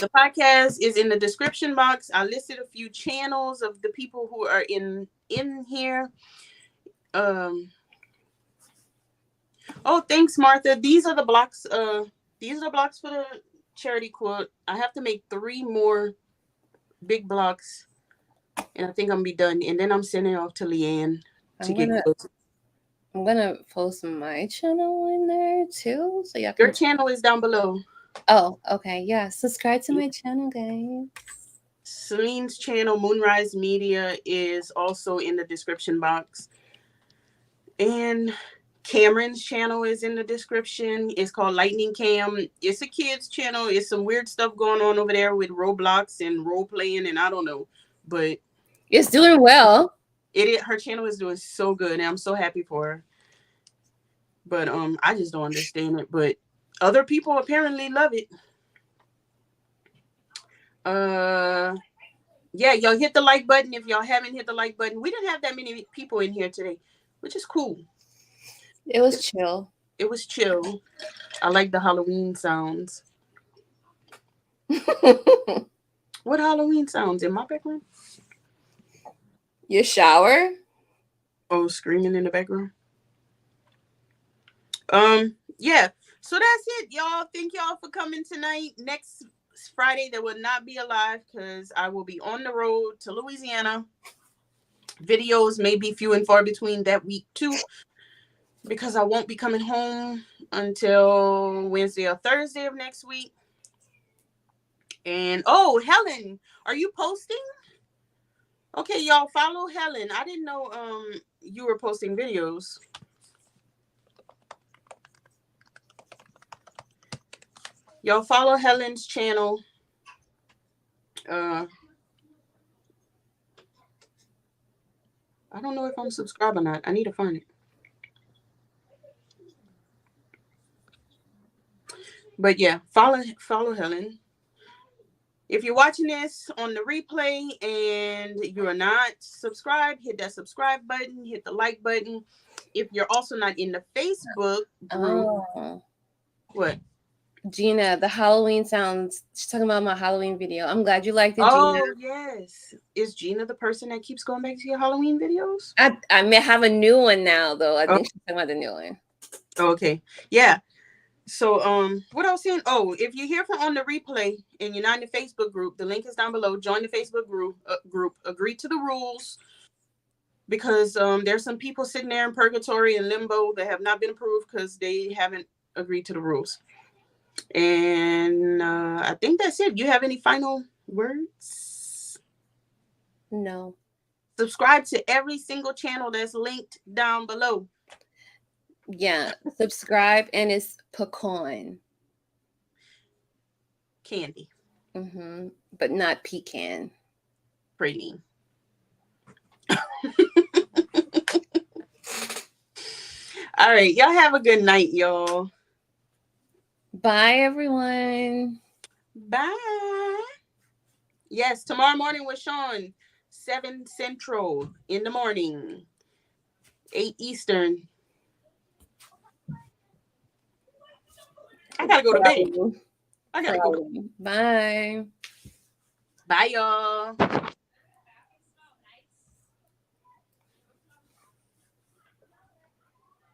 The podcast is in the description box. I listed a few channels of the people who are in here. Oh, thanks, Martha. These are the blocks. These are the blocks for the charity quote. I have to make 3 more big blocks, and I think I'm gonna be done. And then I'm sending it off to Leanne to get close. I'm gonna post my channel in there too, so y'all Your channel is down below. Oh, okay. Yeah, subscribe to my channel, guys. Celine's channel, Moonrise Media, is also in the description box. And Cameron's channel is in the description. It's called Lightning Cam. It's a kid's channel. It's some weird stuff going on over there with Roblox and role playing, and I don't know, but it's doing well. Her channel is doing so good, and I'm so happy for her. But I just don't understand it. But other people apparently love it. Yeah, y'all hit the like button if y'all haven't hit the like button. We didn't have that many people in here today, which is cool. It was chill. It was chill. I like the Halloween sounds. What Halloween sounds in my background? Your shower? Oh, screaming in the background. Yeah. So that's it, y'all. Thank y'all for coming tonight. Next Friday there will not be a live because I will be on the road to Louisiana. Videos may be few and far between that week too, because I won't be coming home until Wednesday or Thursday of next week. And oh, Helen, are you posting? Okay, y'all follow Helen. I didn't know you were posting videos. Y'all follow Helen's channel. I don't know if I'm subscribed or not. I need to find it. But yeah, follow Helen. If you're watching this on the replay and you're not subscribed, hit that subscribe button, hit the like button. If you're also not in the Facebook group, what? Gina, the Halloween sounds. She's talking about my Halloween video. I'm glad you liked it, Oh, Gina. yes. Is Gina the person that keeps going back to your Halloween videos? I may have a new one now, though. I Oh. think she's talking about the new one. Okay. Yeah. So what I was saying, if you're here on the replay and you're not in the Facebook group, the link is down below. Join the Facebook group, agree to the rules, because there's some people sitting there in purgatory and limbo that have not been approved because they haven't agreed to the rules. And I think that's it. You have any final words? No. Subscribe to every single channel that's linked down below. Yeah, subscribe, and it's pecan. Candy. But not pecan. Praline. All right. Y'all have a good night, y'all. Bye, everyone. Bye. Yes, tomorrow morning with Sean, 7 Central in the morning, 8 Eastern. I gotta go to bed. I gotta go. Bye. Bye, y'all.